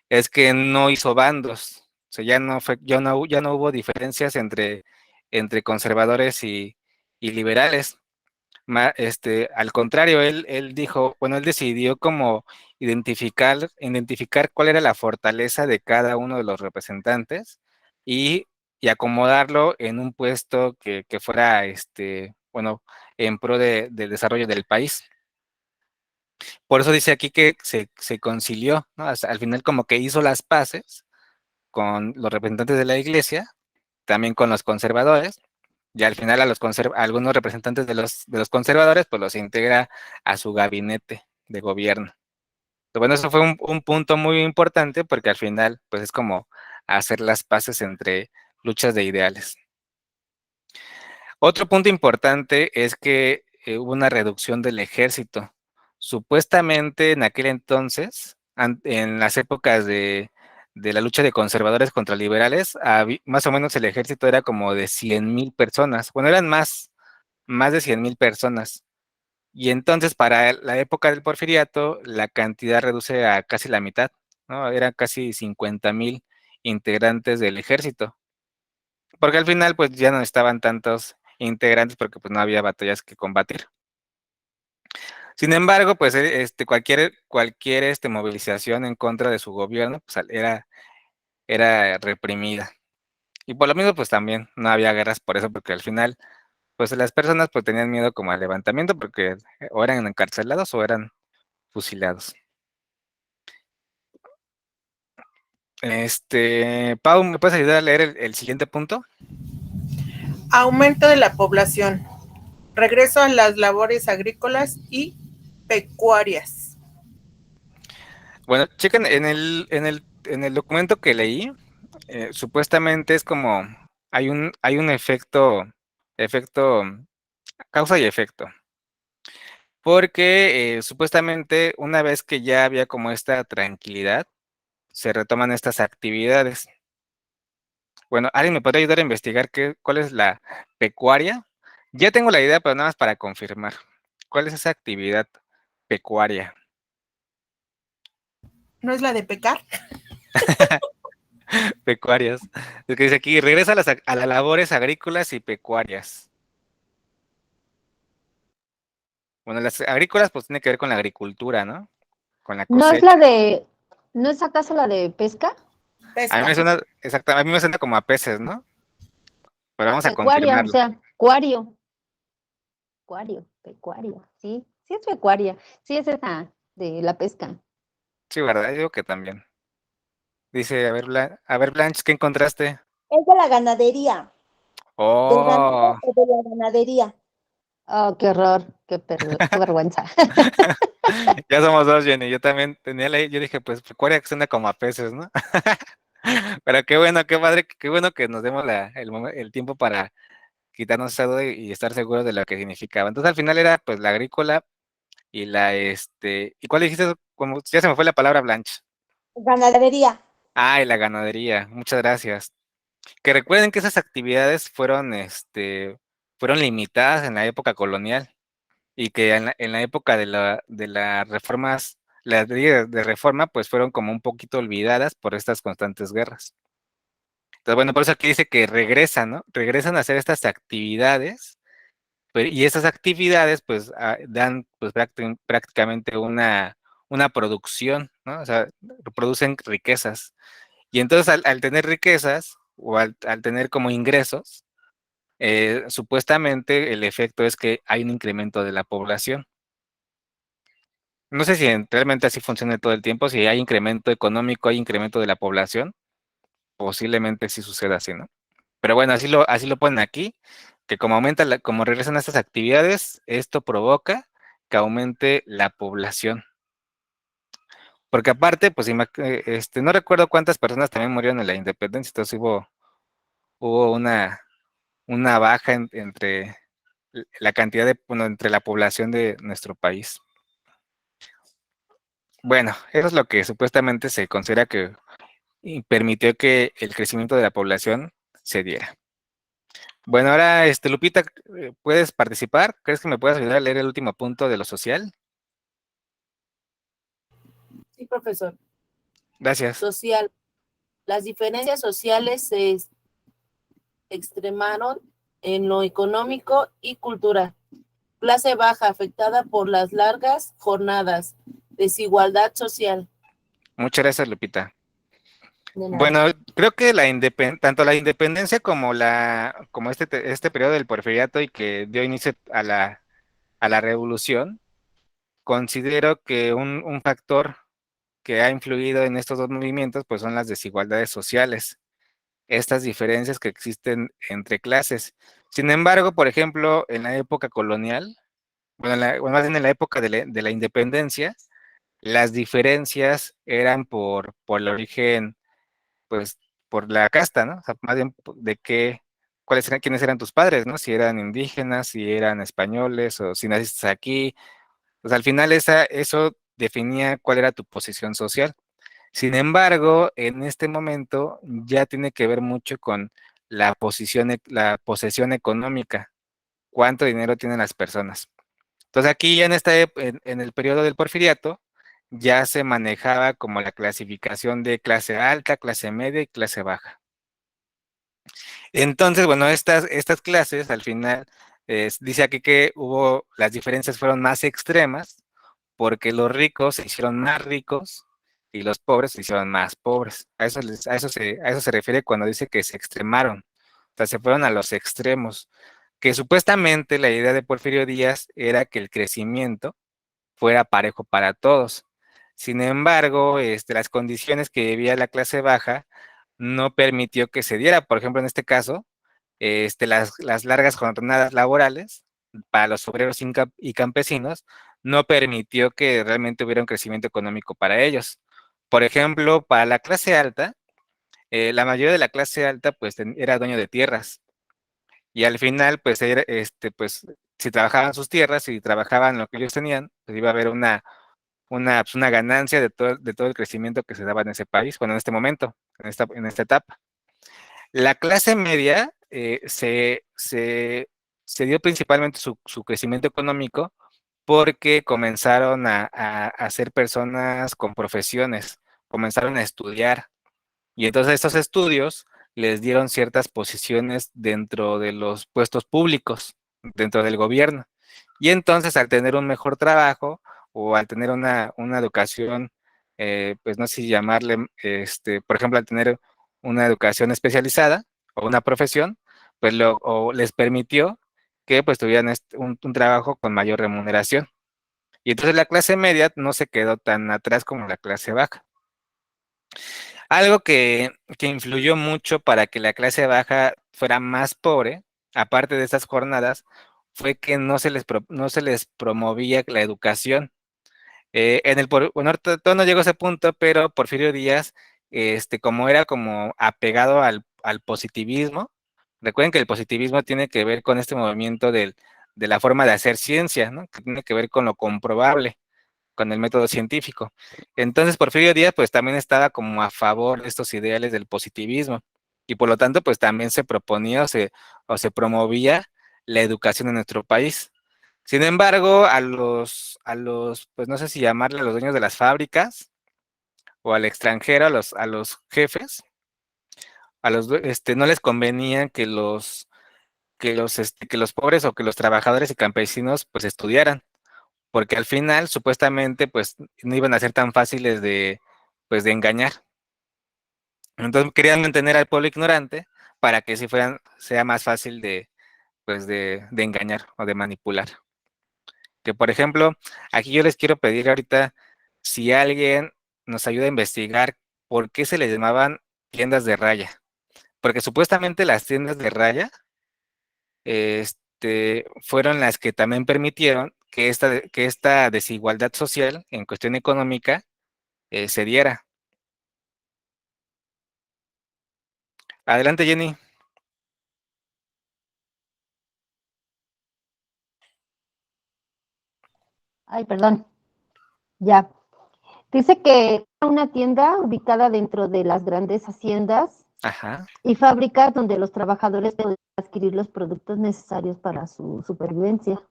B: es que no hizo bandos. O sea, ya no hubo diferencias entre conservadores y liberales. Al contrario, él dijo, bueno, él decidió como identificar cuál era la fortaleza de cada uno de los representantes y acomodarlo en un puesto que fuera, bueno, en pro del desarrollo del país. Por eso dice aquí que se concilió, ¿no? Al final como que hizo las paces con los representantes de la iglesia, también con los conservadores, y al final a algunos representantes de los conservadores, pues los integra a su gabinete de gobierno. Pero bueno, eso fue un punto muy importante porque al final, pues es como hacer las paces entre luchas de ideales. Otro punto importante es que hubo una reducción del ejército. Supuestamente en aquel entonces, en las épocas de la lucha de conservadores contra liberales, más o menos el ejército era como de 100,000 personas. Bueno, eran más de 100,000 personas. Y entonces para la época del porfiriato, la cantidad reduce a casi la mitad, ¿no? Eran casi 50,000 integrantes del ejército. Porque al final pues ya no estaban tantos integrantes porque pues no había batallas que combatir. Sin embargo, pues cualquier movilización en contra de su gobierno pues, era reprimida. Y por lo mismo pues también no había guerras por eso, porque al final pues las personas pues tenían miedo como al levantamiento porque o eran encarcelados o eran fusilados. Pau, ¿me puedes ayudar a leer el siguiente punto?
F: Aumento de la población. Regreso a las labores agrícolas y pecuarias.
B: Bueno, chequen en el documento que leí, supuestamente es como hay un efecto, causa y efecto. Porque supuestamente una vez que ya había como esta tranquilidad, se retoman estas actividades. Bueno, ¿alguien me podría ayudar a investigar cuál es la pecuaria? Ya tengo la idea, pero nada más para confirmar. ¿Cuál es esa actividad pecuaria?
F: ¿No es la de pecar?
B: Pecuarias. Es que dice aquí, regresa a las labores agrícolas y pecuarias. Bueno, las agrícolas pues tiene que ver con la agricultura, ¿no? Con la
E: ¿No es
B: cosecha.
E: ¿no es acaso la de pesca?
B: A mí me
F: Pesca.
B: suena, exacto, a mí me suena como a peces, ¿no? Pero vamos a
E: Pecuaria, o
B: confirmarlo.
E: sea, cuario. Pecuario, pecuario, sí, sí es pecuaria, sí es esa de la pesca.
B: Sí, ¿verdad? Yo digo que también. Dice, a ver, Blanche, ¿qué encontraste?
C: Es de la ganadería, del
B: Oh,
C: ganado o de la ganadería.
E: Oh, qué horror, qué vergüenza.
B: ya somos dos, Jenny. Yo también tenía yo dije, pues pecuaria que suena como a peces, ¿no? Pero qué bueno, qué padre, qué bueno que nos demos el tiempo para quitarnos esa duda y estar seguros de lo que significaba. Entonces al final era pues la agrícola y ¿y cuál dijiste? Como, ya se me fue la palabra, Blanche.
C: Ganadería.
B: Ah, y la ganadería. Muchas gracias. Que recuerden que esas actividades fueron limitadas en la época colonial y que en la época de las reformas, las leyes de reforma, pues fueron como un poquito olvidadas por estas constantes guerras. Entonces, bueno, por eso aquí dice que regresan, ¿no? Regresan a hacer estas actividades, y esas actividades, pues, dan, pues, prácticamente una producción, ¿no? O sea, producen riquezas. Y entonces, al tener riquezas, o al tener como ingresos, supuestamente el efecto es que hay un incremento de la población. No sé si realmente así funciona todo el tiempo, si hay incremento económico, hay incremento de la población, posiblemente sí suceda así, ¿no? Pero bueno, así lo ponen aquí, que como como regresan a estas actividades, esto provoca que aumente la población. Porque aparte, pues no recuerdo cuántas personas también murieron en la independencia, entonces hubo una baja entre la cantidad bueno, entre la población de nuestro país. Bueno, eso es lo que supuestamente se considera que permitió que el crecimiento de la población se diera. Bueno, ahora, Lupita, ¿puedes participar? ¿Crees que me puedes ayudar a leer el último punto de lo social?
A: Sí, profesor.
B: Gracias.
A: Social. Las diferencias sociales se extremaron en lo económico y cultural. Clase baja afectada por las largas jornadas. Desigualdad social.
B: Muchas gracias, Lupita.
A: De nada.
B: Bueno, creo que tanto la independencia como este periodo del porfiriato y que dio inicio a la revolución, considero que un factor que ha influido en estos dos movimientos, pues son las desigualdades sociales, estas diferencias que existen entre clases. Sin embargo, por ejemplo, en la época colonial, bueno, más bien en la época de la independencia, las diferencias eran por el origen, pues, por la casta, ¿no? O sea, más bien quiénes eran tus padres, ¿no? Si eran indígenas, si eran españoles, o si naciste aquí. Pues al final eso definía cuál era tu posición social. Sin embargo, en este momento ya tiene que ver mucho con la posesión económica, cuánto dinero tienen las personas. Entonces aquí ya en el periodo del porfiriato ya se manejaba como la clasificación de clase alta, clase media y clase baja. Entonces, bueno, estas clases al final dice aquí que las diferencias fueron más extremas porque los ricos se hicieron más ricos y los pobres se hicieron más pobres. A eso se refiere cuando dice que se extremaron, o sea, se fueron a los extremos, que supuestamente la idea de Porfirio Díaz era que el crecimiento fuera parejo para todos. Sin embargo, las condiciones que vivía la clase baja no permitió que se diera. Por ejemplo, en este caso, las largas jornadas laborales para los obreros y campesinos no permitió que realmente hubiera un crecimiento económico para ellos. Por ejemplo, para la clase alta, la mayoría de la clase alta pues era dueño de tierras y al final pues si trabajaban sus tierras, si trabajaban lo que ellos tenían, pues iba a haber una ganancia de todo el crecimiento que se daba en ese país, bueno, en este momento, en esta etapa. La clase media se dio principalmente su crecimiento económico porque comenzaron a ser personas con profesiones, comenzaron a estudiar. Y entonces estos estudios les dieron ciertas posiciones dentro de los puestos públicos, dentro del gobierno. Y entonces al tener un mejor trabajo o al tener una educación, pues no sé si llamarle, por ejemplo, al tener una educación especializada o una profesión, pues o les permitió que pues tuvieran un trabajo con mayor remuneración. Y entonces la clase media no se quedó tan atrás como la clase baja. Algo que influyó mucho para que la clase baja fuera más pobre, aparte de estas jornadas, fue que no se les promovía la educación. Bueno, ahorita todavía no llegó a ese punto, pero Porfirio Díaz, como era como apegado al positivismo, recuerden que el positivismo tiene que ver con este movimiento de la forma de hacer ciencia, ¿no? Que tiene que ver con lo comprobable, con el método científico. Entonces, Porfirio Díaz, pues también estaba como a favor de estos ideales del positivismo, y por lo tanto, pues también se proponía o se promovía la educación en nuestro país. Sin embargo, pues no sé si llamarle a los dueños de las fábricas o al extranjero, a los jefes, no les convenía que los pobres o que los trabajadores y campesinos pues estudiaran, porque al final supuestamente pues no iban a ser tan fáciles pues de engañar. Entonces querían mantener al pueblo ignorante para que sea más fácil pues de engañar o de manipular. Que por ejemplo, aquí yo les quiero pedir ahorita si alguien nos ayuda a investigar por qué se les llamaban tiendas de raya. Porque supuestamente las tiendas de raya fueron las que también permitieron que esta desigualdad social en cuestión económica se diera. Adelante, Jenny.
E: Ay, perdón. Ya. Dice que era una tienda ubicada dentro de las grandes haciendas
B: Ajá,
E: y fábricas donde los trabajadores podían adquirir los productos necesarios para su supervivencia.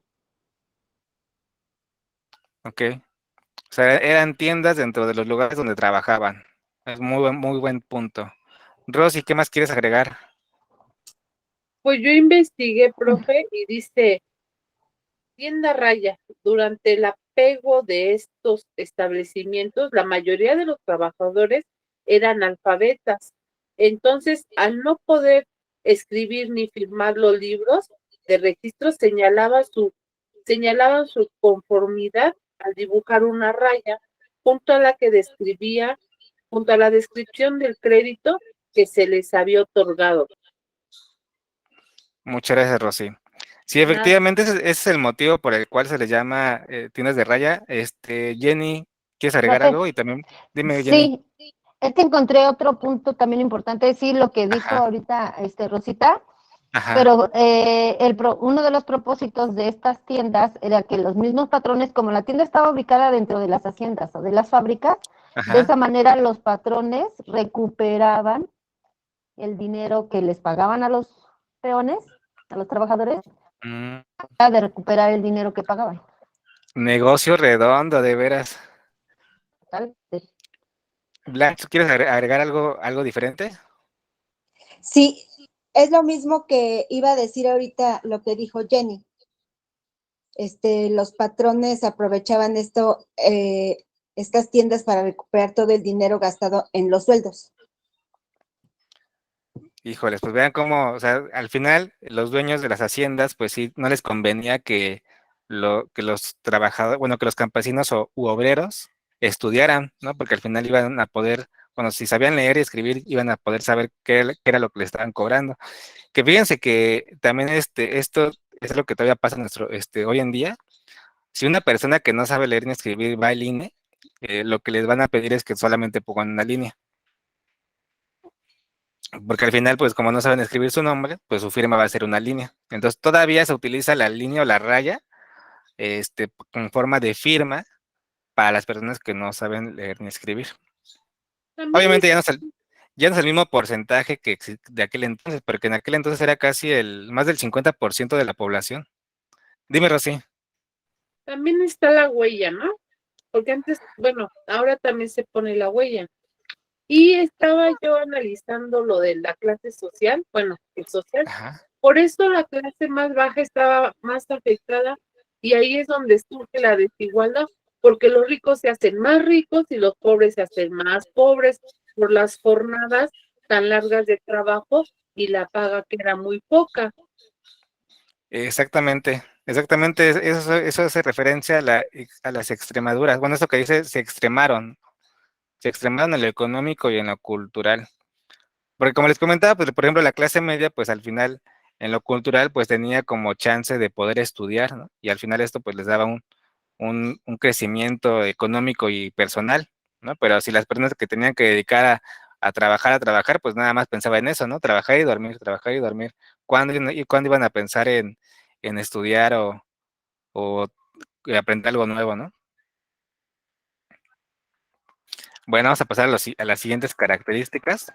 B: ok. O sea, eran tiendas dentro de los lugares donde trabajaban. Es muy buen punto. Rosy, ¿qué más quieres agregar?
A: Pues yo investigué, profe, y dice, tienda raya, durante el apego de estos establecimientos, la mayoría de los trabajadores eran alfabetas. Entonces, al no poder escribir ni firmar los libros de registro, señalaban su conformidad al dibujar una raya junto a la que describía, junto a la descripción del crédito que se les había otorgado.
B: Muchas gracias, Rosy. Sí,
A: Nada.
B: efectivamente, ese es el motivo por el cual se les llama tiendas de raya. Jenny, ¿quieres agregar
E: Profe,
B: algo? Y también, dime, Jenny.
E: sí, es que encontré otro punto también importante, sí, lo que dijo
B: Ajá,
E: ahorita Rosita,
B: ajá,
E: pero uno de los propósitos de estas tiendas era que los mismos patrones, como la tienda estaba ubicada dentro de las haciendas o de las fábricas, de
B: ajá.
E: esa manera los patrones recuperaban el dinero que les pagaban a los peones, a los trabajadores,
B: Mm,
E: de recuperar el dinero que pagaban.
B: negocio redondo, de veras.
E: ¿Tal?
B: Blanche, ¿quieres agregar algo diferente?
C: Sí, es lo mismo que iba a decir ahorita lo que dijo Jenny. Los patrones aprovechaban estas tiendas para recuperar todo el dinero gastado en los sueldos.
B: Híjoles, pues vean cómo, o sea, al final los dueños de las haciendas, pues sí, no les convenía que los trabajadores, bueno, que los campesinos u obreros estudiaran, ¿no? Porque al final iban a poder, bueno, si sabían leer y escribir, iban a poder saber qué era lo que le estaban cobrando. Que fíjense que también esto es lo que todavía pasa hoy en día. Si una persona que no sabe leer ni escribir va al INE, lo que les van a pedir es que solamente pongan una línea. Porque al final, pues como no saben escribir su nombre, pues su firma va a ser una línea. Entonces todavía se utiliza la línea o la raya, con forma de firma para las personas que no saben leer ni escribir.
A: También
B: Obviamente ya no es el mismo porcentaje que de aquel entonces, porque en aquel entonces era casi más del 50% de la población. Dime, Rosy.
A: También está la huella, ¿no? Porque antes, bueno, ahora también se pone la huella. Y estaba yo analizando lo de la clase social, bueno, el social.
B: Ajá.
A: Por eso la clase más baja estaba más afectada y ahí es donde surge la desigualdad, porque los ricos se hacen más ricos y los pobres se hacen más pobres por las jornadas tan largas de trabajo y la paga que era muy poca.
B: Exactamente, exactamente, eso hace referencia a las extremaduras. Bueno, eso que dice, se extremaron en lo económico y en lo cultural. Porque como les comentaba, pues por ejemplo, la clase media, pues al final, en lo cultural, pues tenía como chance de poder estudiar, ¿no? Y al final esto pues les daba un crecimiento económico y personal, ¿no? Pero si las personas que tenían que dedicar a trabajar, pues nada más pensaba en eso, ¿no? Trabajar y dormir, trabajar y dormir. ¿Cuándo iban a pensar en estudiar o aprender algo nuevo, ¿no? Bueno, vamos a pasar a las siguientes características.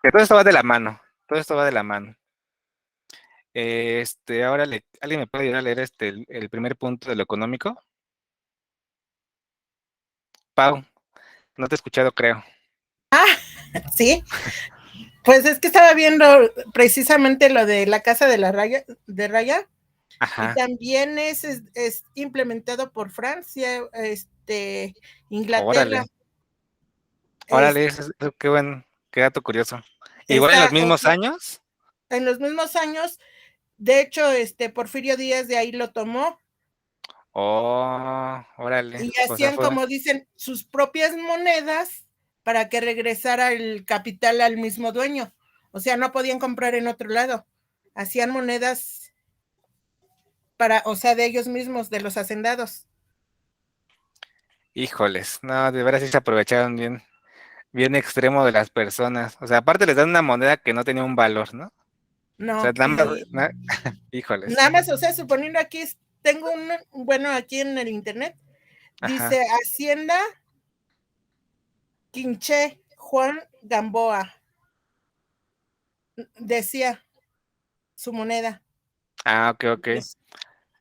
B: Que todo esto va de la mano, todo esto va de la mano. Ahora ¿alguien me puede ayudar a leer el primer punto de lo económico? Pau, no te he escuchado, creo.
F: Sí, pues es que estaba viendo precisamente lo de la Casa de Raya, y
B: Ajá.
F: también es implementado por Francia, Inglaterra.
B: Órale, qué dato curioso. Igual en
F: Está
B: los mismos años.
F: en los mismos años. De hecho, Porfirio Díaz de ahí lo tomó
B: Oh, órale.
F: y
B: O sea,
F: hacían, como dicen, sus propias monedas para que regresara el capital al mismo dueño. O sea, no podían comprar en otro lado. Hacían monedas o sea, de ellos mismos, de los hacendados.
B: híjoles, no, de veras sí se aprovecharon bien extremo de las personas. O sea, aparte les dan una moneda que no tenía un valor, ¿no? O sea,
F: No,
B: nada más,
F: y
B: híjoles.
F: nada más, o sea, suponiendo aquí, tengo bueno, aquí en el internet,
B: Ajá.
F: dice Hacienda Quinché Juan Gamboa, decía su moneda.
B: Ah, ok.
F: Entonces,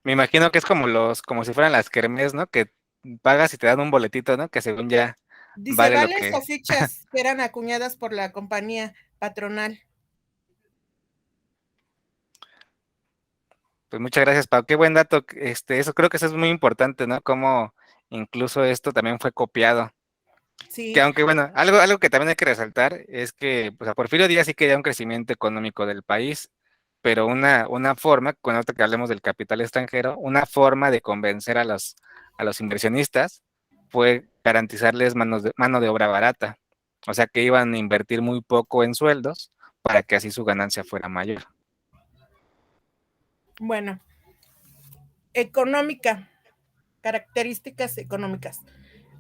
B: Me imagino que es como si fueran las kermés, ¿no? Que pagas y te dan un boletito, ¿no? Que según ya
F: dice
B: vale lo
F: vales
B: que.
F: o fichas que eran acuñadas por la compañía patronal.
B: Pues muchas gracias, Pau. Qué buen dato. Eso creo que eso es muy importante, ¿no? Como incluso esto también fue copiado. Que
F: Sí,
B: aunque, bueno, algo que también hay que resaltar es que, pues, a Porfirio Díaz sí quería un crecimiento económico del país, pero una forma, con esto que hablemos del capital extranjero, una forma de convencer a los inversionistas fue garantizarles mano de obra barata. O sea que iban a invertir muy poco en sueldos para que así su ganancia fuera mayor.
F: bueno, económica, características económicas.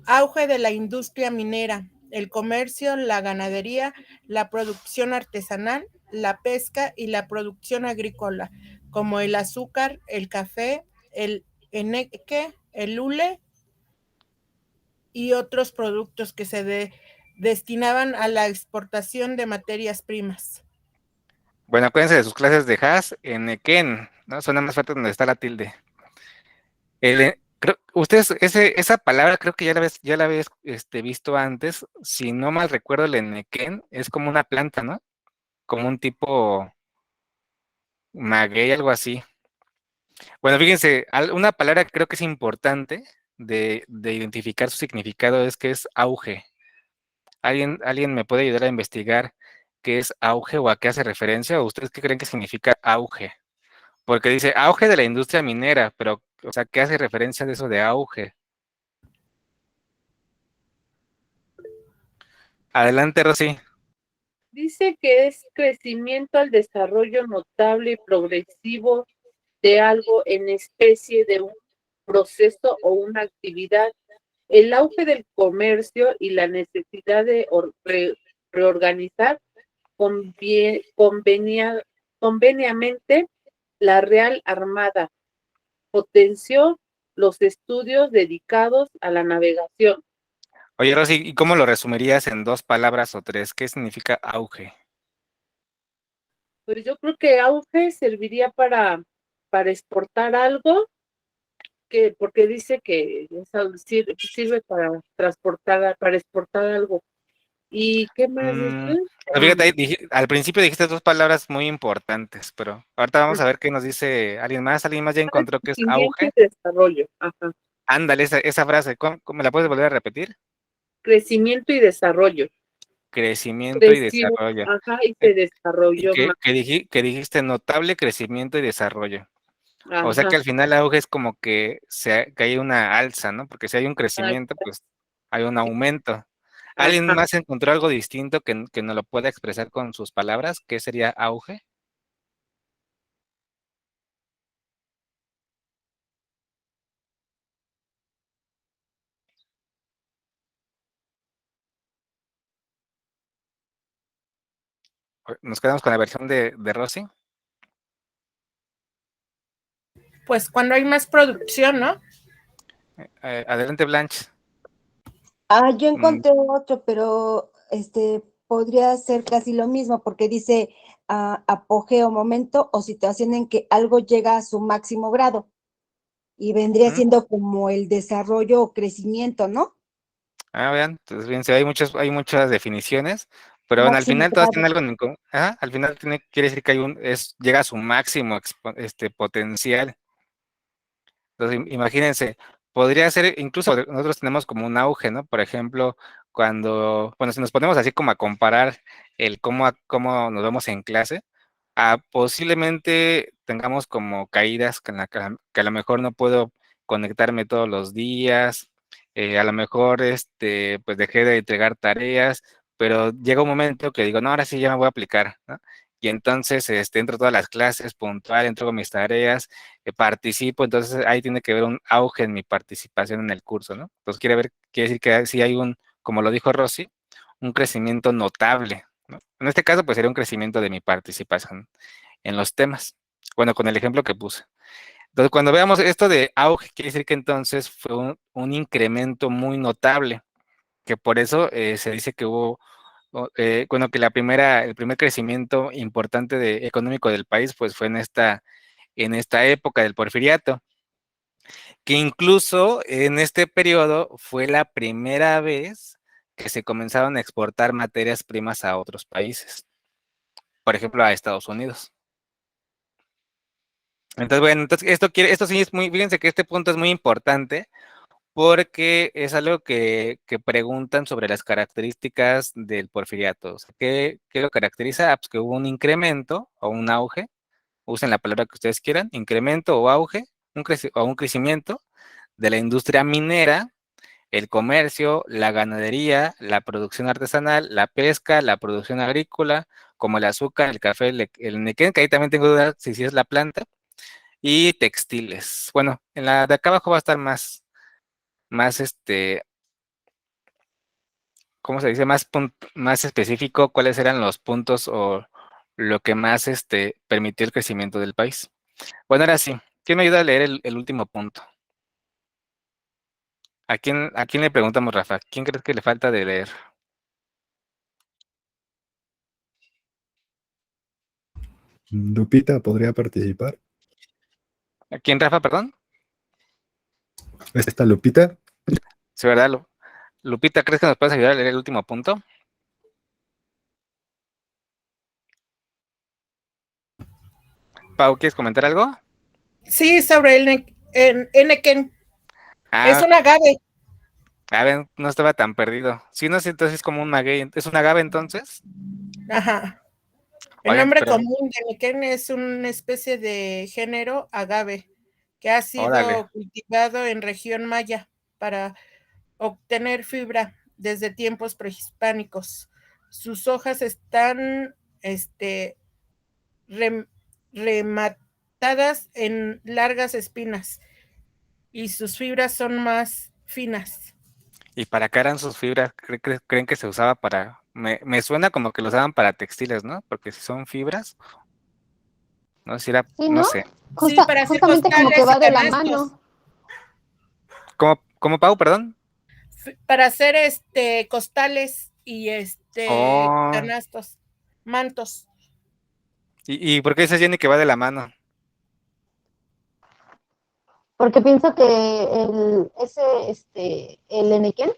F: Auge de la industria minera, el comercio, la ganadería, la producción artesanal, la pesca y la producción agrícola, como el azúcar, el café, el eneque, el hule y otros productos que se destinaban a la exportación de materias primas.
B: Bueno, acuérdense de sus clases de Haas en Eken, ¿no? Suena más fuerte donde está la tilde. Ustedes, esa palabra creo que ya la habéis visto antes. Si no mal recuerdo, el enequén es como una planta, ¿no? Como un tipo maguey, algo así. Bueno, fíjense, una palabra que creo que es importante de identificar su significado es que es auge. ¿Alguien me puede ayudar a investigar qué es auge o a qué hace referencia? ¿O ustedes qué creen que significa auge? Porque dice auge de la industria minera, pero, o sea, ¿qué hace referencia de eso de auge? Adelante, Rosy.
A: Dice que es crecimiento al desarrollo notable y progresivo de algo en especie de un proceso o una actividad, el auge del comercio y la necesidad de reorganizar conveniamente la Real Armada, potenció los estudios dedicados a la navegación.
B: Oye, Rosy, ¿y cómo lo resumirías en 2 palabras o 3? ¿Qué significa auge?
A: Pues yo creo que auge serviría para exportar algo, porque dice que sirve para transportar, para exportar algo. ¿Y qué más dice?
B: Pero fíjate, al principio dijiste 2 palabras muy importantes, pero ahorita vamos a ver qué nos dice alguien más. ¿Alguien más ya encontró qué es
A: Crecimiento y
B: auge?
A: desarrollo. Ajá.
B: Ándale, esa frase, ¿me la puedes volver a repetir?
A: Crecimiento y desarrollo.
B: Crecimiento y
A: Creció,
B: desarrollo.
A: ajá, y
B: Eh,
A: se
B: Y
A: desarrolló más.
B: que dijiste notable crecimiento y desarrollo. O sea que
A: Ajá.
B: al final auge es como que hay una alza, ¿no? Porque si hay un
A: Ay,
B: crecimiento, pues hay un aumento. ¿Alguien
A: ajá.
B: más encontró algo distinto que nos lo pueda expresar con sus palabras? ¿Qué sería auge? Nos quedamos con la versión de Rosy.
F: Pues cuando hay más producción, ¿no?
B: Adelante, Blanche.
C: Yo
B: Mm,
C: encontré otro, pero podría ser casi lo mismo, porque dice apogeo, momento o situación en que algo llega a su máximo grado y vendría
B: mm.
C: siendo como el desarrollo o crecimiento, ¿no?
B: Vean, entonces bien, sí, hay muchas definiciones, pero bueno, al
C: Máximo
B: final todas tienen
C: grado.
B: algo en común. Ajá, al final quiere decir que llega a su máximo potencial. Entonces, imagínense, podría ser, incluso nosotros tenemos como un auge, ¿no? Por ejemplo, bueno, si nos ponemos así como a comparar cómo nos vemos en clase, posiblemente tengamos como caídas que a lo mejor no puedo conectarme todos los días, a lo mejor pues dejé de entregar tareas, pero llega un momento que digo, no, ahora sí ya me voy a aplicar, ¿no? Y entonces entro a todas las clases puntual, entrego mis tareas, participo, entonces ahí tiene que haber un auge en mi participación en el curso, ¿no? Entonces quiere decir que sí hay como lo dijo Rosy, un crecimiento notable, ¿no? En este caso, pues sería un crecimiento de mi participación en los temas. Bueno, con el ejemplo que puse. Entonces, cuando veamos esto de auge, quiere decir que entonces fue un incremento muy notable, que por eso se dice que hubo, bueno, que el primer crecimiento importante económico del país, pues fue en esta época del Porfiriato, que incluso en este periodo fue la primera vez que se comenzaron a exportar materias primas a otros países, por ejemplo, a Estados Unidos. Entonces, bueno, esto sí es fíjense que este punto es muy importante porque es algo que preguntan sobre las características del porfiriato. O sea, ¿qué lo caracteriza? Pues que hubo un incremento o un auge, usen la palabra que ustedes quieran, incremento o auge, un crecimiento de la industria minera, el comercio, la ganadería, la producción artesanal, la pesca, la producción agrícola, como el azúcar, el café, el nequén, que ahí también tengo dudas si es la planta, y textiles. Bueno, en la de acá abajo va a estar más ¿cómo se dice? Más específico cuáles eran los puntos o lo que más permitió el crecimiento del país. Bueno, ahora sí, ¿quién me ayuda a leer el último punto? ¿A quién le preguntamos, Rafa? ¿Quién crees que le falta de leer?
D: Lupita podría participar.
B: ¿A quién, Rafa, perdón?
D: ¿Está Lupita?
B: Sí, ¿verdad? Lupita, ¿crees que nos puedes ayudar a leer el último punto? Pau, ¿quieres comentar algo?
F: Sí, sobre el Enequén. Es
B: Ah,
F: un agave.
B: a ver, no estaba tan perdido. Sí, no sé, entonces es como un maguey. ¿Es un agave entonces?
F: Ajá. El
B: Oigan,
F: nombre
B: pero,
F: común de Enequén es una especie de género agave que ha
B: órale.
F: sido cultivado en región maya para obtener fibra desde tiempos prehispánicos. Sus hojas están rem, rematadas en largas espinas y sus fibras son más finas.
B: ¿Y para qué eran sus fibras? ¿Creen que se usaba para...? Me suena como que lo usaban para textiles, ¿no? Porque si son fibras, no sé si era,
E: Sí,
B: no
E: ¿no?
B: sé.
F: Sí, para hacer
E: Justamente como que
F: costales
E: va
F: y
E: de la
F: canastos.
E: mano.
B: ¿Cómo Pau, perdón?
F: para hacer costales y
B: Oh,
F: canastos, mantos.
B: ¿y por qué dices, Jenny, que va de la mano?
E: Porque pienso que el enequén,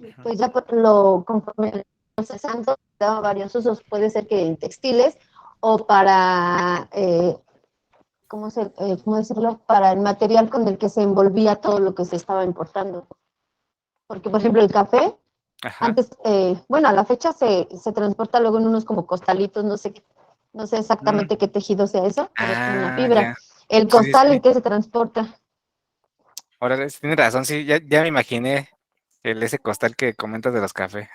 B: Ujú.
E: pues ya lo conforme procesando, da varios usos. Puede ser que en textiles o para, ¿cómo decirlo? Para el material con el que se envolvía todo lo que se estaba importando. Porque, por ejemplo, el café,
B: Ajá.
E: antes, bueno, a la fecha se transporta luego en unos como costalitos, no sé
B: Mm.
E: exactamente qué tejido sea eso, pero es como una
B: Ah,
E: fibra.
B: ya.
E: El
B: Sí, sí,
E: costal, ¿en
B: sí.
E: qué se transporta?
B: Ahora, tienes razón, sí, ya me imaginé ese costal que comentas de los cafés.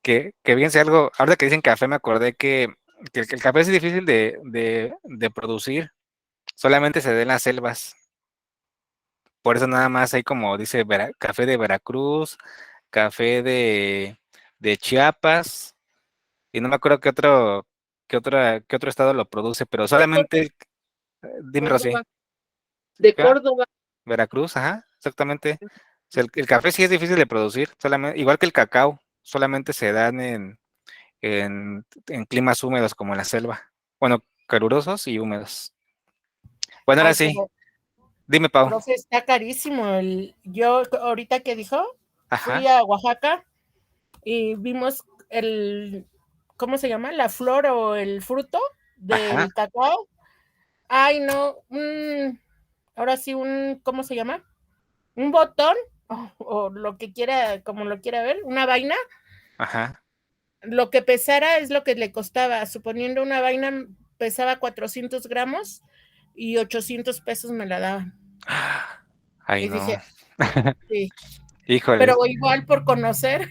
B: Que bien sea algo, ahora que dicen café me acordé que el café es difícil de producir, solamente se da en las selvas. Por eso nada más hay como dice café de Veracruz, café de Chiapas, y no me acuerdo qué otro estado lo produce, pero
A: De Córdoba,
B: solamente, dime Rosy,
A: de
B: ¿qué va?
A: Córdoba.
B: Veracruz, ajá, exactamente. O sea, el café sí es difícil de producir, solamente, igual que el cacao, solamente se dan en climas húmedos como en la selva. Bueno, calurosos y húmedos. Bueno, ahora
F: Ay,
B: sí,
F: pero,
B: dime, Pau.
F: profe, está carísimo. Yo ahorita que dijo, fui
B: Ajá,
F: a Oaxaca y vimos ¿cómo se llama? La flor o el fruto
B: ajá,
F: del cacao. Ay, no, ahora sí, ¿cómo se llama? Un botón, o lo que quiera, como lo quiera ver, una vaina.
B: ajá.
F: Lo que pesara es lo que le costaba. Suponiendo una vaina pesaba 400 gramos y 800 pesos me la daban.
B: Ay,
F: Y
B: no.
F: dije, sí,
B: Híjole.
F: pero igual por conocer.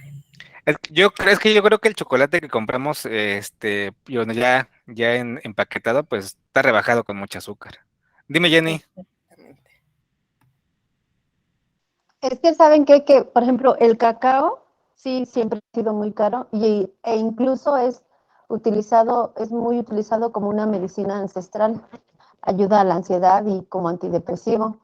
B: Es que yo creo que el chocolate que compramos, y bueno, ya empaquetado, pues está rebajado con mucho azúcar. Dime, Jenny.
E: Es que saben que, por ejemplo, el cacao sí siempre ha sido muy caro e incluso es muy utilizado como una medicina ancestral. Ayuda a la ansiedad y como antidepresivo.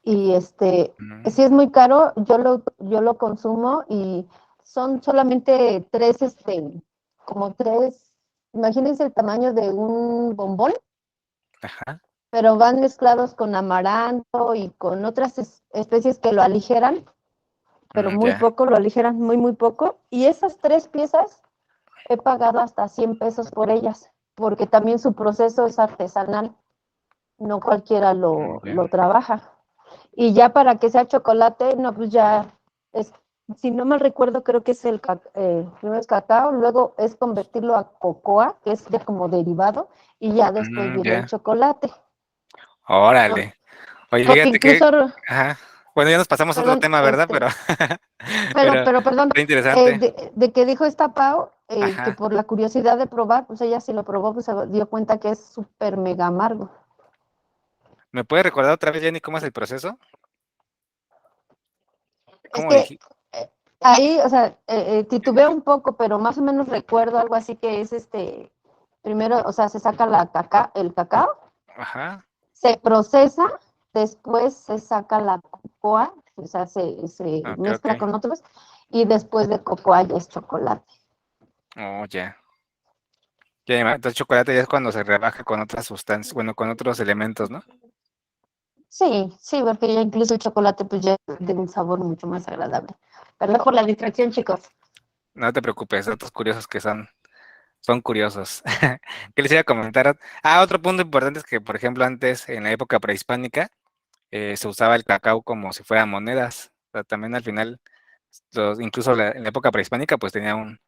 E: Y
B: Mm,
E: sí es muy caro, yo lo consumo y son solamente como tres, imagínense el tamaño de un bombón,
B: ajá.
E: pero van mezclados con amaranto y con otras especies que lo aligeran, pero muy
B: Ya.
E: poco, lo aligeran muy, muy poco. Y esas tres piezas he pagado hasta 100 pesos por ellas, porque también su proceso es artesanal, no cualquiera
B: Ya.
E: lo trabaja. Y ya para que sea chocolate, no, pues ya es, si no mal recuerdo, creo que es primero es cacao, luego es convertirlo a cocoa, que es como derivado, y ya después viene el
B: Ya.
E: chocolate, ¿no?
B: Órale. Oye,
E: Porque
B: fíjate que,
E: incluso,
B: ajá. Bueno, ya nos pasamos a otro
E: perdón,
B: tema, ¿verdad? Pero
E: pero perdón,
B: está interesante.
E: de que dijo esta Pau, que
B: Ajá.
E: por la curiosidad de probar, pues ella sí lo probó, pues se dio cuenta que es súper mega amargo.
B: ¿Me puedes recordar otra vez, Jenny, cómo es el proceso?
E: Es
B: ¿Cómo
E: que
B: dije?
E: ahí, o sea, titubeo un poco, pero más o menos recuerdo algo así que es primero, o sea, se saca el cacao,
B: Ajá.
E: se procesa, después se saca la cocoa, o sea, se
B: Ok, ok.
E: mezcla con otros, y después de cocoa ya es chocolate.
B: Oh, ya. Entonces chocolate ya es cuando se rebaja con otras sustancias, bueno, con otros elementos, ¿no?
E: Sí, sí, porque ya incluso el chocolate pues ya tiene un sabor mucho más agradable. Perdón por la distracción, chicos.
B: No te preocupes, datos curiosos que son curiosos. ¿Qué les iba a comentar? Otro punto importante es que, por ejemplo, antes, en la época prehispánica, se usaba el cacao como si fueran monedas. O sea, también al final, incluso en la época prehispánica, pues tenía un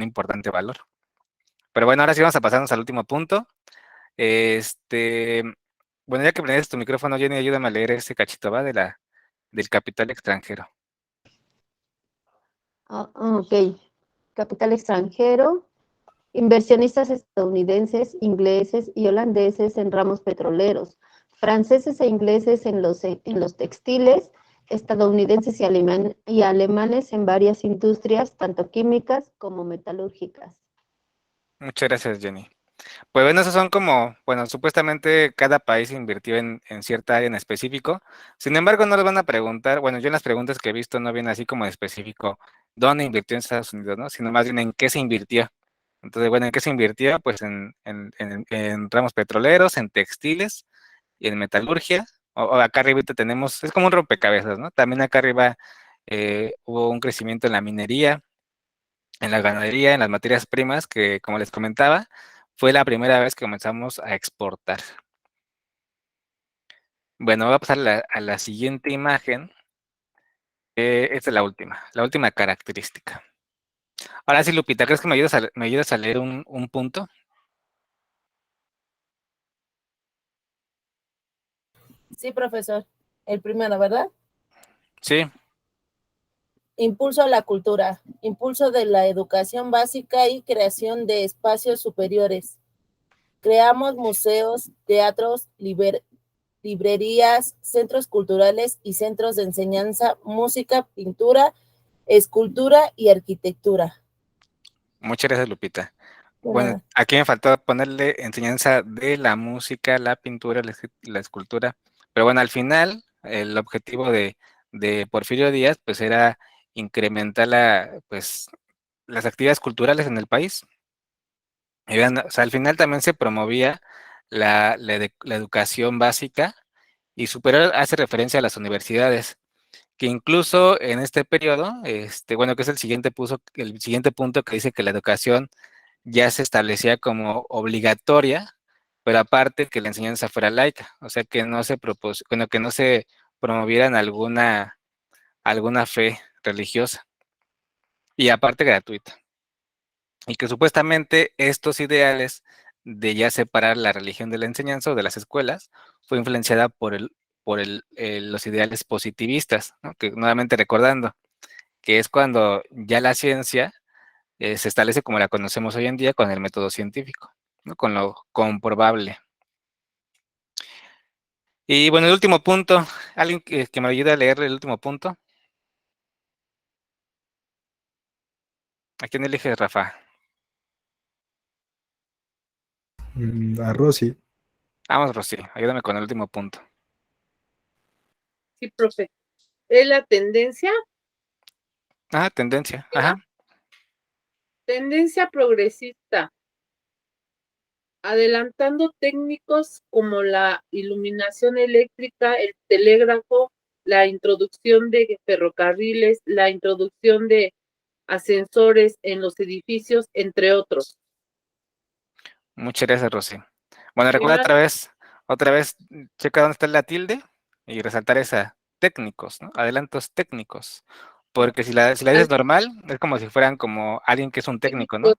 B: importante valor. Pero bueno, ahora sí vamos a pasarnos al último punto. Este, bueno, ya que prendes tu micrófono, Jenny, ayúdame a leer ese cachito, ¿va? Del capital extranjero.
E: Ok. Capital extranjero. Inversionistas estadounidenses, ingleses y holandeses en ramos petroleros, franceses e ingleses en los textiles, estadounidenses y alemanes en varias industrias, tanto químicas como metalúrgicas.
B: Muchas gracias, Jenny. Pues bueno, esos son como, bueno, supuestamente cada país invirtió en cierta área en específico. Sin embargo, no les van a preguntar, bueno, yo en las preguntas que he visto no viene así como específico dónde invirtió en Estados Unidos, ¿no? Sino más bien en qué se invirtió. Entonces, bueno, ¿en qué se invirtió? Pues en ramos petroleros, en textiles y en metalurgia. O acá arriba tenemos, es como un rompecabezas, ¿no? También acá arriba hubo un crecimiento en la minería, en la ganadería, en las materias primas, que como les comentaba, fue la primera vez que comenzamos a exportar. Bueno, voy a pasar a la siguiente imagen. Esta es la última característica. Ahora sí, Lupita, ¿crees que me ayudas a leer un punto?
G: Sí, profesor. El primero, ¿verdad?
B: Sí,
G: Impulso a la cultura, impulso de la educación básica y creación de espacios superiores. Creamos museos, teatros, librerías, centros culturales y centros de enseñanza, música, pintura, escultura y arquitectura.
B: muchas gracias, Lupita.
G: De
B: Bueno,
G: nada.
B: aquí me faltó ponerle enseñanza de la música, la pintura, la escultura. Pero bueno, al final, el objetivo de Porfirio Díaz, pues era incrementar pues, las actividades culturales en el país. Y vean, o sea, al final también se promovía la educación básica y superior hace referencia a las universidades, que incluso en este periodo, bueno, que es el siguiente punto que dice que la educación ya se establecía como obligatoria, pero aparte que la enseñanza fuera laica, o sea que no se bueno, que no se promovieran alguna fe religiosa y aparte gratuita. Y que supuestamente estos ideales de ya separar la religión de la enseñanza o de las escuelas fue influenciada los ideales positivistas, ¿no? Que nuevamente recordando que es cuando ya la ciencia se establece como la conocemos hoy en día con el método científico, ¿no? Con lo comprobable. Y bueno, el último punto, alguien que me ayude a leer el último punto. ¿A quién elige, Rafa?
D: A Rosy.
B: Vamos, Rosy, ayúdame con el último punto.
A: Sí, profe. Es la tendencia,
B: Tendencia. Ajá.
A: tendencia progresista, adelantando técnicos como la iluminación eléctrica, el telégrafo, la introducción de ferrocarriles, la introducción de ascensores en los edificios, entre otros.
B: Muchas gracias, Rosy. Bueno,
A: De
B: recuerda
A: nada,
B: otra vez, checa dónde está la tilde y resaltar esa técnicos, ¿no? Adelantos técnicos. Porque si la dices normal, es como si fueran como alguien que es un técnico, ¿no?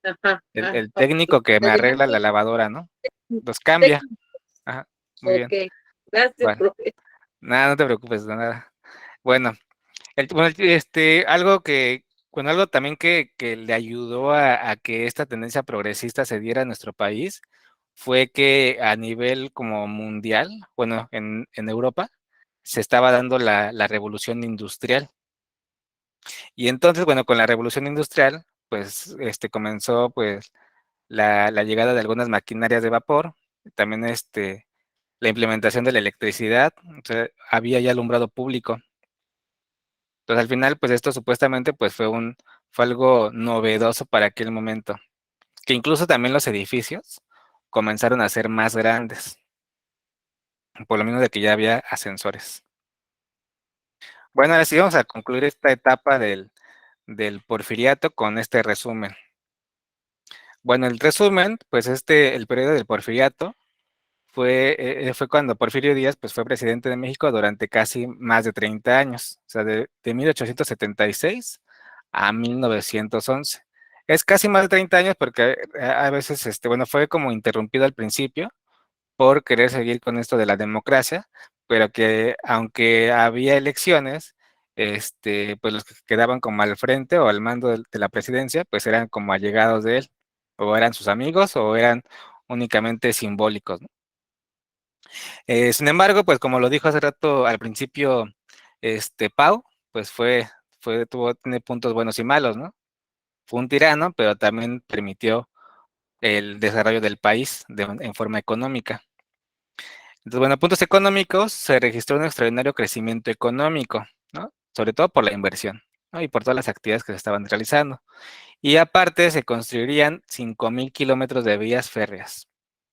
A: ajá,
B: El
A: ok.
B: técnico que me arregla la lavadora, ¿no? Los cambia.
A: Técnicos,
B: Ajá, muy bien.
A: ok. Gracias,
B: Bueno,
A: profe.
B: nada, no te preocupes, de nada. Bueno, algo también que le ayudó a que esta tendencia progresista se diera en nuestro país fue que a nivel como mundial, bueno, en Europa, se estaba dando la revolución industrial. Y entonces, bueno, con la revolución industrial, pues, comenzó, pues, la llegada de algunas maquinarias de vapor, también, la implementación de la electricidad, o sea, había ya alumbrado público. Entonces, al final, pues esto supuestamente pues fue algo novedoso para aquel momento, que incluso también los edificios comenzaron a ser más grandes, por lo menos de que ya había ascensores. Bueno, ahora sí vamos a concluir esta etapa del porfiriato con este resumen. Bueno, el resumen, pues el periodo del porfiriato fue cuando Porfirio Díaz pues, fue presidente de México durante casi más de 30 años, o sea, de 1876 a 1911. Es casi más de 30 años porque a veces, bueno, fue como interrumpido al principio por querer seguir con esto de la democracia, pero que aunque había elecciones, pues los que quedaban como al frente o al mando de la presidencia, pues eran como allegados de él, o eran sus amigos o eran únicamente simbólicos, ¿no? Sin embargo, pues como lo dijo hace rato al principio, Pau, pues tiene puntos buenos y malos, ¿no? Fue un tirano, pero también permitió el desarrollo del país en forma económica. Entonces, bueno, puntos económicos, se registró un extraordinario crecimiento económico, ¿no? Sobre todo por la inversión, ¿no? Y por todas las actividades que se estaban realizando. Y aparte se construirían 5,000 kilómetros de vías férreas,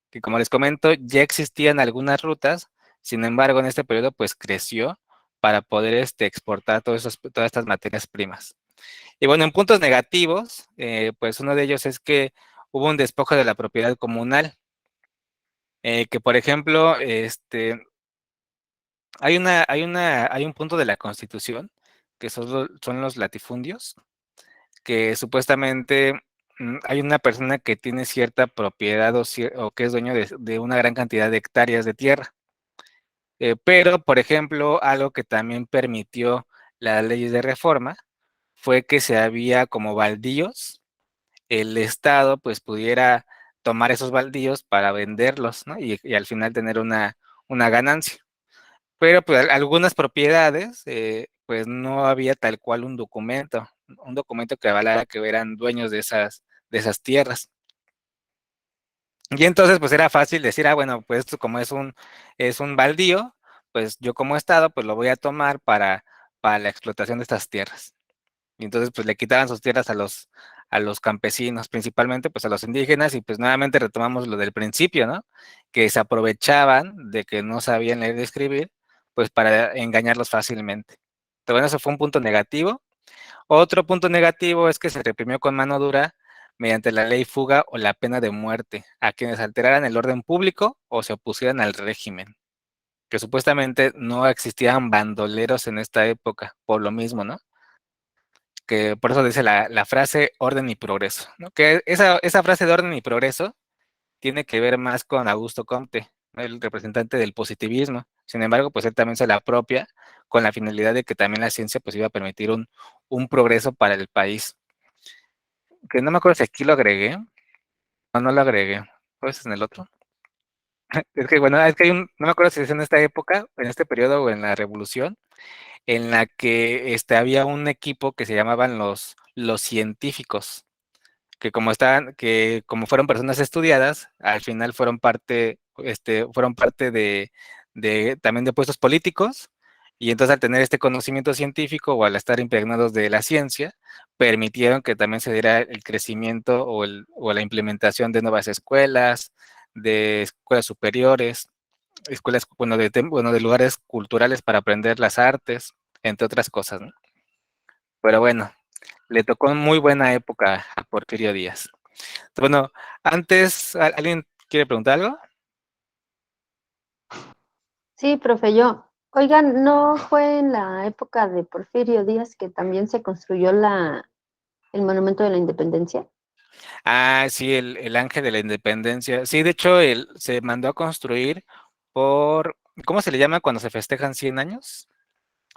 B: que como les comento, ya existían algunas rutas, sin embargo, en este periodo pues creció para poder exportar todas estas materias primas. Y bueno, en puntos negativos, pues uno de ellos es que hubo un despojo de la propiedad comunal, que por ejemplo, hay un punto de la Constitución que son los latifundios, que supuestamente hay una persona que tiene cierta propiedad o que es dueño de una gran cantidad de hectáreas de tierra. Pero, por ejemplo, algo que también permitió las leyes de reforma fue que si había como baldíos, el Estado pues pudiera tomar esos baldíos para venderlos, ¿no? Y al final tener una ganancia. Pero pues algunas propiedades, pues no había tal cual un documento que avalara que eran dueños de esas tierras. Y entonces pues era fácil decir, bueno, pues esto como es un baldío, pues yo como Estado pues lo voy a tomar para la explotación de estas tierras. Y entonces pues le quitaban sus tierras a los campesinos, principalmente pues a los indígenas, y pues nuevamente retomamos lo del principio, ¿no? Que se aprovechaban de que no sabían leer y escribir, pues para engañarlos fácilmente. Pero bueno, eso fue un punto negativo. Otro punto negativo es que se reprimió con mano dura mediante la ley fuga o la pena de muerte a quienes alteraran el orden público o se opusieran al régimen, que supuestamente no existían bandoleros en esta época, por lo mismo, ¿no? Que por eso dice la frase orden y progreso, ¿no? Que esa frase de orden y progreso tiene que ver más con Augusto Comte, ¿no? El representante del positivismo. Sin embargo, pues él también se la apropia con la finalidad de que también la ciencia pues iba a permitir un progreso para el país. Que no me acuerdo si aquí lo agregué, no lo agregué, pues en el otro. Es que bueno, es que no me acuerdo si es en esta época, en este periodo o en la revolución, en la que había un equipo que se llamaban los científicos, que como fueron personas estudiadas, al final fueron parte también de puestos políticos, y entonces al tener este conocimiento científico o al estar impregnados de la ciencia, permitieron que también se diera el crecimiento o la implementación de nuevas escuelas, de escuelas superiores, escuelas, bueno, de lugares culturales para aprender las artes, entre otras cosas, ¿no? Pero bueno, le tocó muy buena época a Porfirio Díaz. Bueno, antes, ¿alguien quiere preguntar algo?
E: Sí, profe, yo. Oigan, ¿no fue en la época de Porfirio Díaz que también se construyó el Monumento de la Independencia?
B: Ah, sí, el Ángel de la Independencia. Sí, de hecho, se mandó a construir ¿cómo se le llama cuando se festejan 100 años?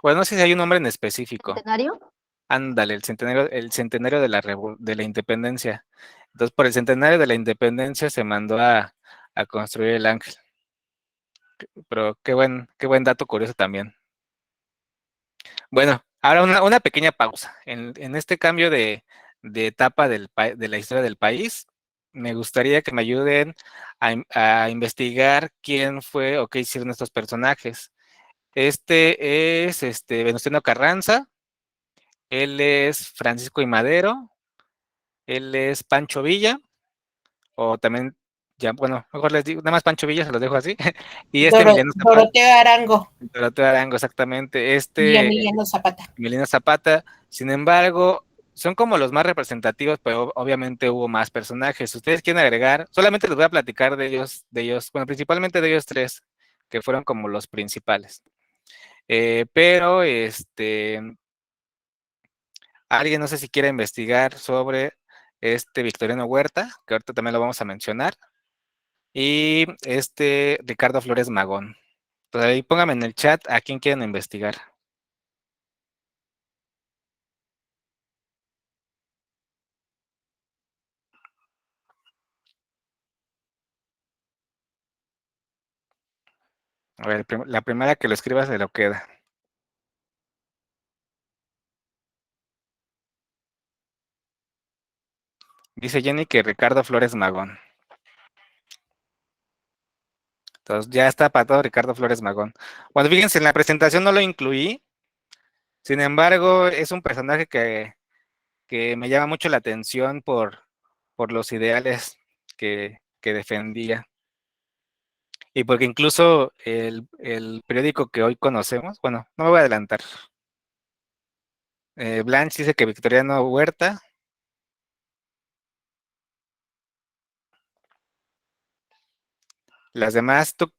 B: Bueno, no sé si hay un nombre en específico.
E: ¿Centenario?
B: Ándale, el centenario de la Independencia. Entonces, por el centenario de la Independencia se mandó a construir el Ángel. Pero qué buen dato curioso también. Bueno, ahora una pequeña pausa. En este cambio de etapa de la historia del país, me gustaría que me ayuden a investigar quién fue o qué hicieron estos personajes. Este es Venustiano Carranza, él es Francisco I. Madero, él es Pancho Villa, o también, ya, bueno, mejor les digo, nada más Pancho Villa, se los dejo así. Y Emiliano Zapata.
F: Doroteo Arango
B: Doroteo Arango, exactamente.
F: y Emiliano Zapata.
B: Emiliano Zapata. Sin embargo, son como los más representativos, pero obviamente hubo más personajes. ¿Ustedes quieren agregar? Solamente les voy a platicar de ellos, bueno, principalmente de ellos tres, que fueron como los principales. Pero, alguien no sé si quiere investigar sobre Victoriano Huerta, que ahorita también lo vamos a mencionar, y Ricardo Flores Magón. Entonces ahí pónganme en el chat a quién quieren investigar. A ver, la primera que lo escriba se lo queda. Dice Jenny que Ricardo Flores Magón. Entonces ya está para todo Ricardo Flores Magón. Bueno, fíjense, en la presentación no lo incluí. Sin embargo, es un personaje que me llama mucho la atención por los ideales que defendía. Y porque incluso el periódico que hoy conocemos, bueno, no me voy a adelantar. Blanche dice que Victoriano Huerta. Las demás, tú,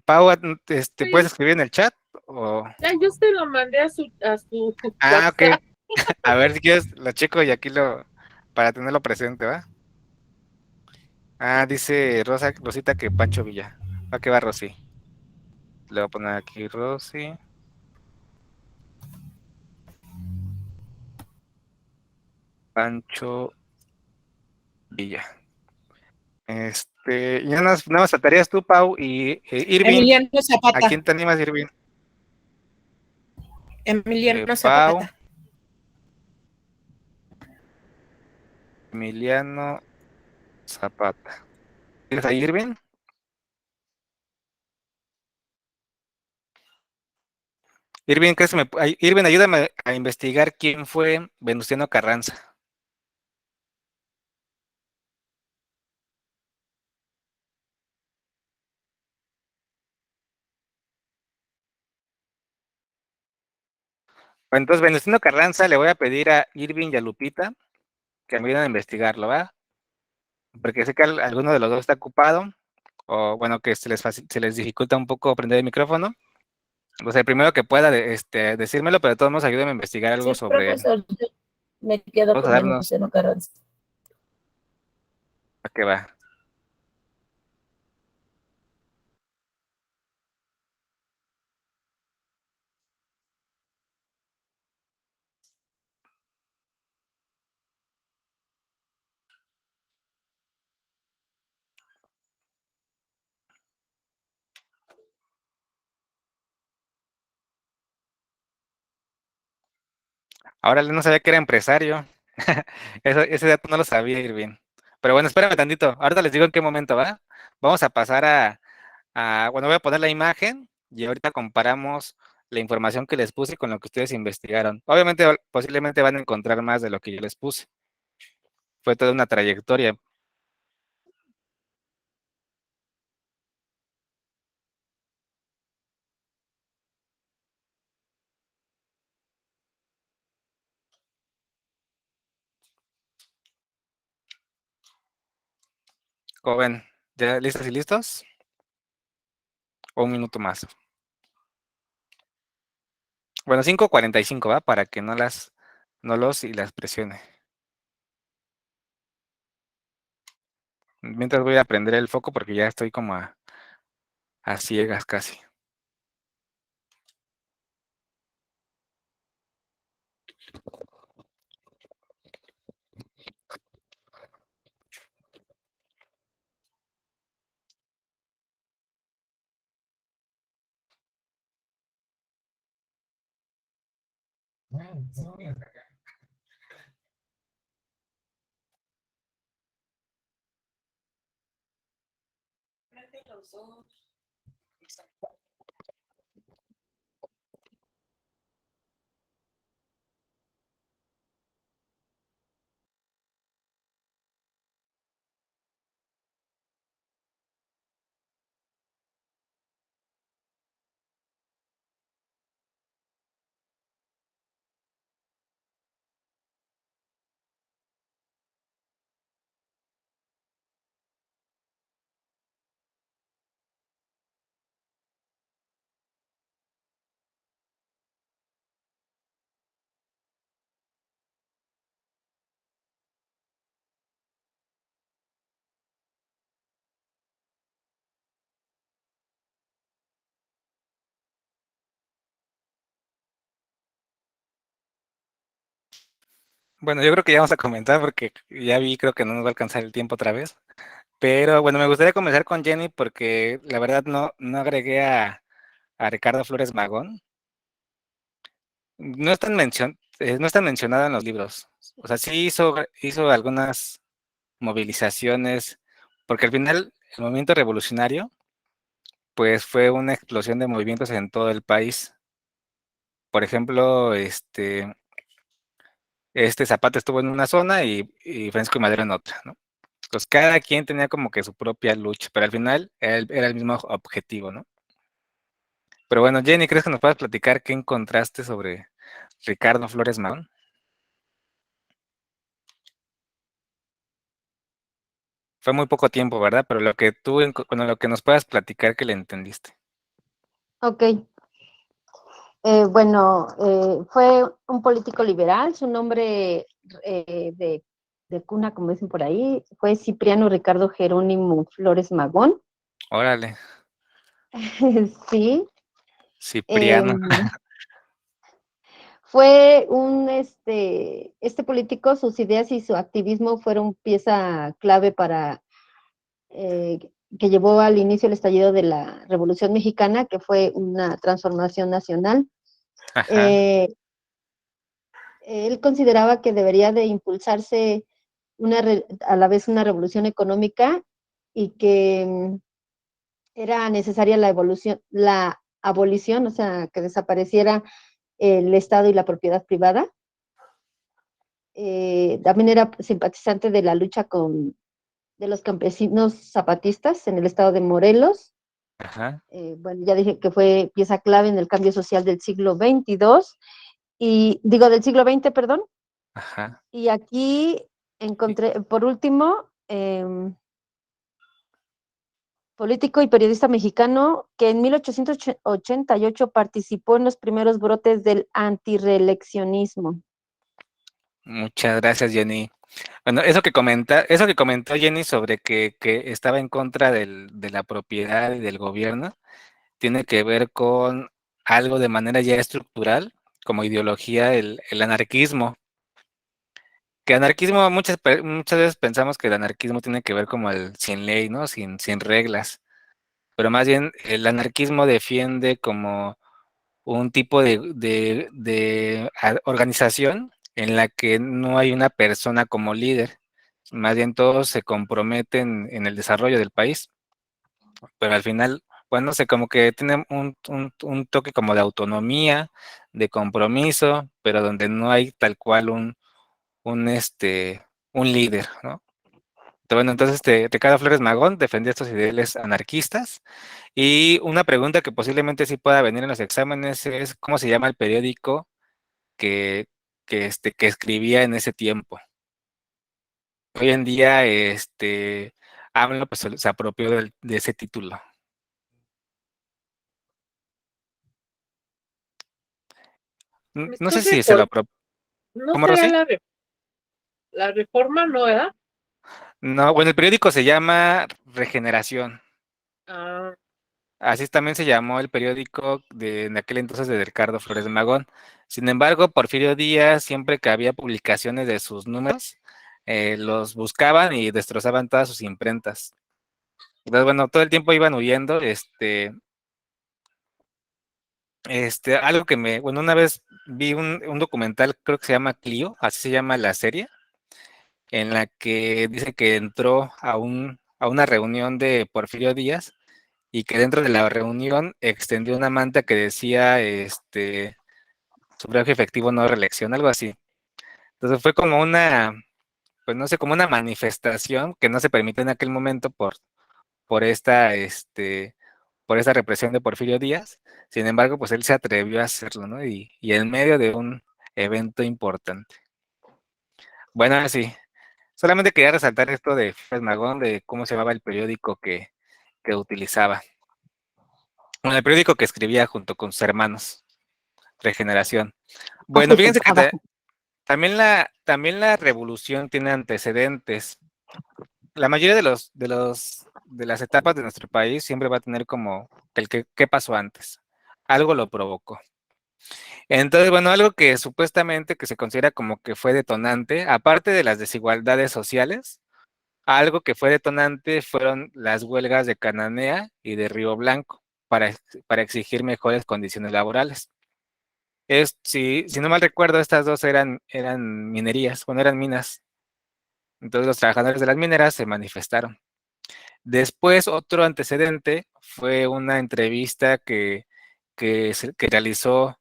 B: Pau, ¿puedes escribir en el chat? O...
A: Ya, yo se lo mandé a su
B: Ah, ok.
A: WhatsApp.
B: A ver si quieres, lo checo y aquí para tenerlo presente, ¿va? Ah, dice Rosita que Pancho Villa. ¿A qué va Rosy? Le voy a poner aquí Rosy. Pancho Villa. Y nada más faltarías tú, Pau, y Irving.
F: Emiliano
B: ¿A
F: Zapata.
B: quién te animas, Irving?
F: Emiliano
B: Pau,
F: Zapata.
B: Emiliano Zapata. ¿Tienes a Irving? Irving, Irving, ayúdame a investigar quién fue Venustiano Carranza. Entonces, Venustiano Carranza, le voy a pedir a Irving y a Lupita que me ayuden a investigarlo, ¿va? Porque sé que alguno de los dos está ocupado, o bueno, que se les dificulta un poco prender el micrófono. O sea, el primero que pueda decírmelo, pero de todos modos ayúdenme a investigar algo
G: Sí,
B: sobre...
G: profesor, yo me quedo
B: Vamos a
G: con
B: darnos
G: Venustiano Carranza.
B: a qué va. Ahora no sabía que era empresario. Ese dato no lo sabía, Irving. Pero bueno, espérame tantito. Ahorita les digo en qué momento va. Vamos a pasar bueno, voy a poner la imagen y ahorita comparamos la información que les puse con lo que ustedes investigaron. Obviamente, posiblemente van a encontrar más de lo que yo les puse. Fue toda una trayectoria. Joven, ¿ya listos y listos? O un minuto más. Bueno, 5:45, ¿va? Para que no los y las presione. Mientras voy a prender el foco porque ya estoy como a ciegas casi. Bueno, yo creo que ya vamos a comentar porque ya vi, creo que no nos va a alcanzar el tiempo otra vez. Pero bueno, me gustaría comenzar con Jenny porque la verdad no agregué a Ricardo Flores Magón. No están no está mencionada en los libros. O sea, sí hizo algunas movilizaciones, porque al final el movimiento revolucionario, pues fue una explosión de movimientos en todo el país. Por ejemplo, Zapata estuvo en una zona y Francisco y Madero en otra, ¿no? Pues cada quien tenía como que su propia lucha, pero al final era el mismo objetivo, ¿no? Pero bueno, Jenny, ¿crees que nos puedas platicar qué encontraste sobre Ricardo Flores Magón? Fue muy poco tiempo, ¿verdad? Pero lo que bueno, lo que nos puedas platicar que le entendiste.
E: Ok. Bueno, fue un político liberal, su nombre de cuna, como dicen por ahí, fue Cipriano Ricardo Jerónimo Flores Magón.
B: Órale,
E: Sí.
B: Cipriano.
E: Fue este político, sus ideas y su activismo fueron pieza clave para que llevó al inicio el estallido de la Revolución Mexicana, que fue una transformación nacional.
B: Ajá,
E: Él consideraba que debería de impulsarse a la vez una revolución económica y que era necesaria la abolición, o sea, que desapareciera el Estado y la propiedad privada. También era simpatizante de la lucha de los campesinos zapatistas en el estado de Morelos.
B: ajá,
E: Bueno, ya dije que fue pieza clave en el cambio social del siglo XXII, del siglo XX, perdón.
B: ajá.
E: Y aquí encontré, por último, político y periodista mexicano que en 1888 participó en los primeros brotes del antireeleccionismo.
B: Muchas gracias, Jenny. Bueno, eso que comentó Jenny sobre que estaba en contra de la propiedad y del gobierno, tiene que ver con algo de manera ya estructural, como ideología, el anarquismo. Que anarquismo, muchas veces pensamos que el anarquismo tiene que ver como el sin ley, ¿no? Sin reglas. Pero más bien el anarquismo defiende como un tipo de organización en la que no hay una persona como líder. Más bien todos se comprometen en el desarrollo del país, pero al final, bueno, no sé, como que tiene un toque como de autonomía, de compromiso, pero donde no hay tal cual un, un líder, ¿no? Bueno, entonces Ricardo Flores Magón defendía estos ideales anarquistas. Y una pregunta que posiblemente sí pueda venir en los exámenes es ¿cómo se llama el periódico que, que escribía en ese tiempo? Hoy en día, AMLO pues, se apropió de ese título. No
A: Esto
B: sé
A: es
B: si se lo apropió.
A: no
B: ¿Cómo,
A: será
B: Rosy?
A: la reforma, ¿no, verdad?
B: No, bueno, el periódico se llama Regeneración.
A: Ah,
B: Así también se llamó el periódico en aquel entonces de Ricardo Flores Magón. Sin embargo, Porfirio Díaz, siempre que había publicaciones de sus números, los buscaban y destrozaban todas sus imprentas. Entonces, bueno, todo el tiempo iban huyendo. Algo bueno, una vez vi un documental, creo que se llama Clio, así se llama la serie, en la que dice que entró a una reunión de Porfirio Díaz y que dentro de la reunión extendió una manta que decía, sufragio efectivo, no reelección, algo así. Entonces fue como pues no sé, como una manifestación que no se permitió en aquel momento por esta, por esta represión de Porfirio Díaz. Sin embargo, pues él se atrevió a hacerlo, ¿no? Y en medio de un evento importante. Bueno, así, solamente quería resaltar esto de Flores Magón, de cómo se llamaba el periódico que utilizaba. Bueno, el periódico que escribía junto con sus hermanos, Regeneración. Bueno, fíjense que
E: Abajo.
B: también la revolución tiene antecedentes. La mayoría de las etapas de nuestro país siempre va a tener como qué pasó antes. Algo lo provocó. Entonces, bueno, algo que supuestamente que se considera como que fue detonante, aparte de las desigualdades sociales, algo que fue detonante fueron las huelgas de Cananea y de Río Blanco para exigir mejores condiciones laborales. Si no mal recuerdo, estas dos eran minerías, bueno, eran minas. Entonces los trabajadores de las mineras se manifestaron. Después, otro antecedente fue una entrevista que realizó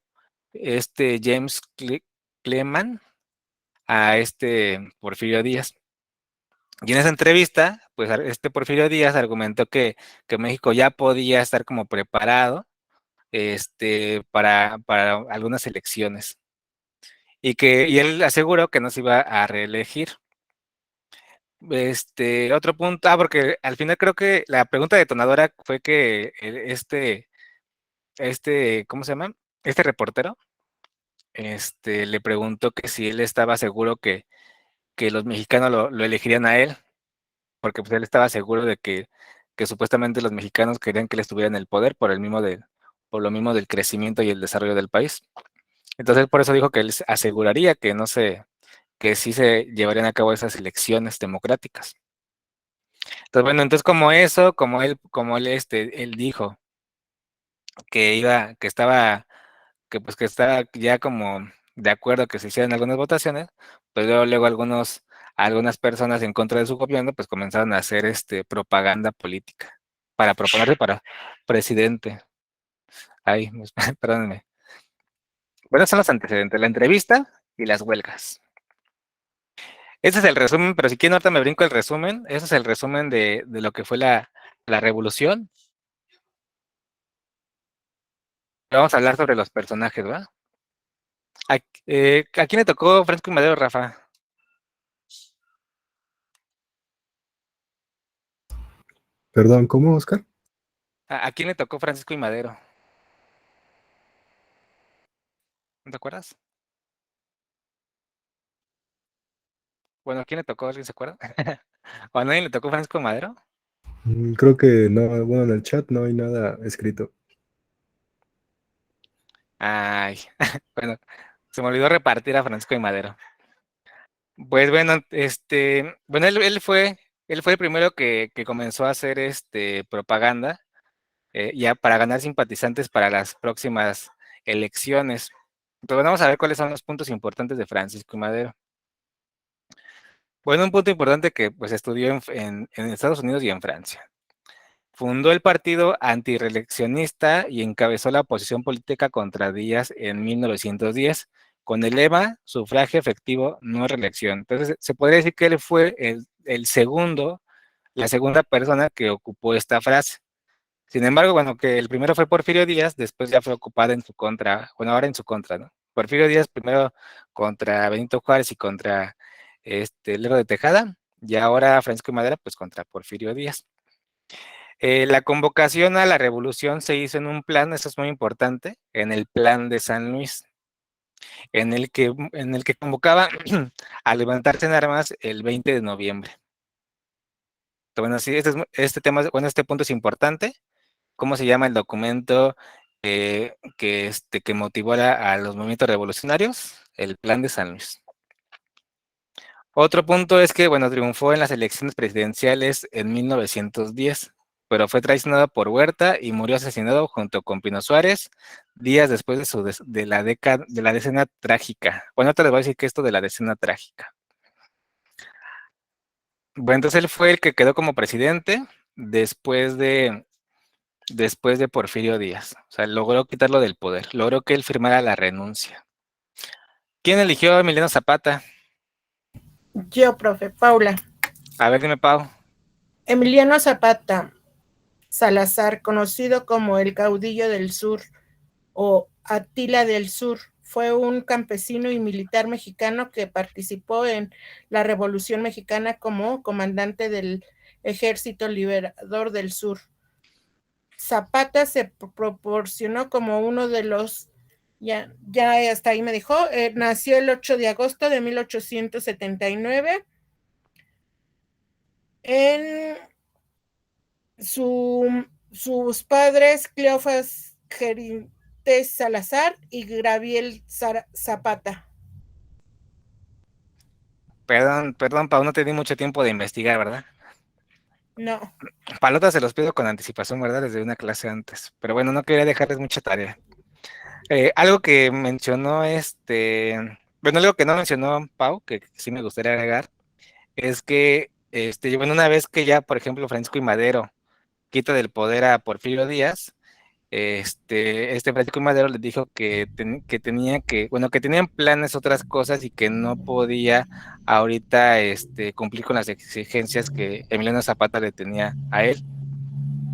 B: James Cleman a Porfirio Díaz. Y en esa entrevista, pues Porfirio Díaz argumentó que México ya podía estar como preparado para algunas elecciones. Y él aseguró que no se iba a reelegir. Otro punto, porque al final creo que la pregunta detonadora fue que ¿cómo se llama? Este reportero, le preguntó que si él estaba seguro que los mexicanos lo elegirían a él, porque pues él estaba seguro de que supuestamente los mexicanos querían que él estuviera en el poder por lo mismo del crecimiento y el desarrollo del país. Entonces por eso dijo que él aseguraría que sí se llevarían a cabo esas elecciones democráticas. Entonces, bueno, entonces él dijo que estaba ya como de acuerdo que se hicieran algunas votaciones, pues luego algunas personas en contra de su gobierno, pues comenzaron a hacer propaganda política para proponerse para presidente. Ay, perdónenme. Bueno, son los antecedentes, la entrevista y las huelgas. Ese es el resumen, pero si quieren ahorita me brinco el resumen. Ese es el resumen de lo que fue la revolución. Vamos a hablar sobre los personajes, ¿va? ¿A quién le tocó Francisco y Madero, Rafa?
D: Perdón, ¿cómo, Oscar?
B: ¿A quién le tocó Francisco y Madero? ¿No te acuerdas? Bueno, ¿a quién le tocó? ¿Alguien se acuerda? ¿O a nadie le tocó Francisco y Madero?
D: Creo que no, bueno, en el chat no hay nada escrito.
B: Ay, bueno, se me olvidó repartir a Francisco y Madero. Pues bueno, bueno, él fue el primero que comenzó a hacer propaganda ya para ganar simpatizantes para las próximas elecciones. Entonces vamos a ver cuáles son los puntos importantes de Francisco y Madero. Bueno, un punto importante que pues estudió en Estados Unidos y en Francia. Fundó el partido antireeleccionista y encabezó la oposición política contra Díaz en 1910, con el lema sufragio efectivo, no reelección. Entonces, se podría decir que él fue la segunda persona que ocupó esta frase. Sin embargo, bueno, que el primero fue Porfirio Díaz, después ya fue ocupada en su contra, bueno, ahora en su contra, ¿no? Porfirio Díaz primero contra Benito Juárez y contra Lerdo de Tejada, y ahora Francisco y Madero, pues contra Porfirio Díaz. La convocación a la revolución se hizo en un plan, eso es muy importante, en el Plan de San Luis, en el que convocaba a levantarse en armas el 20 de noviembre. Bueno, sí, este punto es importante. ¿Cómo se llama el documento que motivó a los movimientos revolucionarios? El Plan de San Luis. Otro punto es que, bueno, triunfó en las elecciones presidenciales en 1910, pero fue traicionado por Huerta y murió asesinado junto con Pino Suárez días después de la decena trágica. Bueno, te les voy a decir que esto de la decena trágica. Bueno, entonces él fue el que quedó como presidente después de Porfirio Díaz. O sea, logró quitarlo del poder, logró que él firmara la renuncia. ¿Quién eligió a Emiliano Zapata?
F: Yo, profe, Paula.
B: A ver, dime, Pau.
F: Emiliano Zapata Salazar, conocido como el caudillo del sur o Atila del Sur, fue un campesino y militar mexicano que participó en la Revolución Mexicana como comandante del Ejército Liberador del Sur. Zapata se proporcionó como uno de los, ya hasta ahí me dijo, nació el 8 de agosto de 1879 en sus padres Cleofas Gerintes Salazar y Gabriel Zapata.
B: Perdón, Pau, no te di mucho tiempo de investigar, ¿verdad?
F: No.
B: Palotas se los pido con anticipación, ¿verdad? Desde una clase antes. Pero bueno, no quería dejarles mucha tarea. Algo que mencionó bueno, algo que no mencionó Pau, que sí me gustaría agregar, es que, bueno, una vez que ya, por ejemplo, Francisco y Madero quita del poder a Porfirio Díaz, Francisco y Madero les dijo que tenía bueno, que tenían planes otras cosas y que no podía ahorita, cumplir con las exigencias que Emiliano Zapata le tenía a él.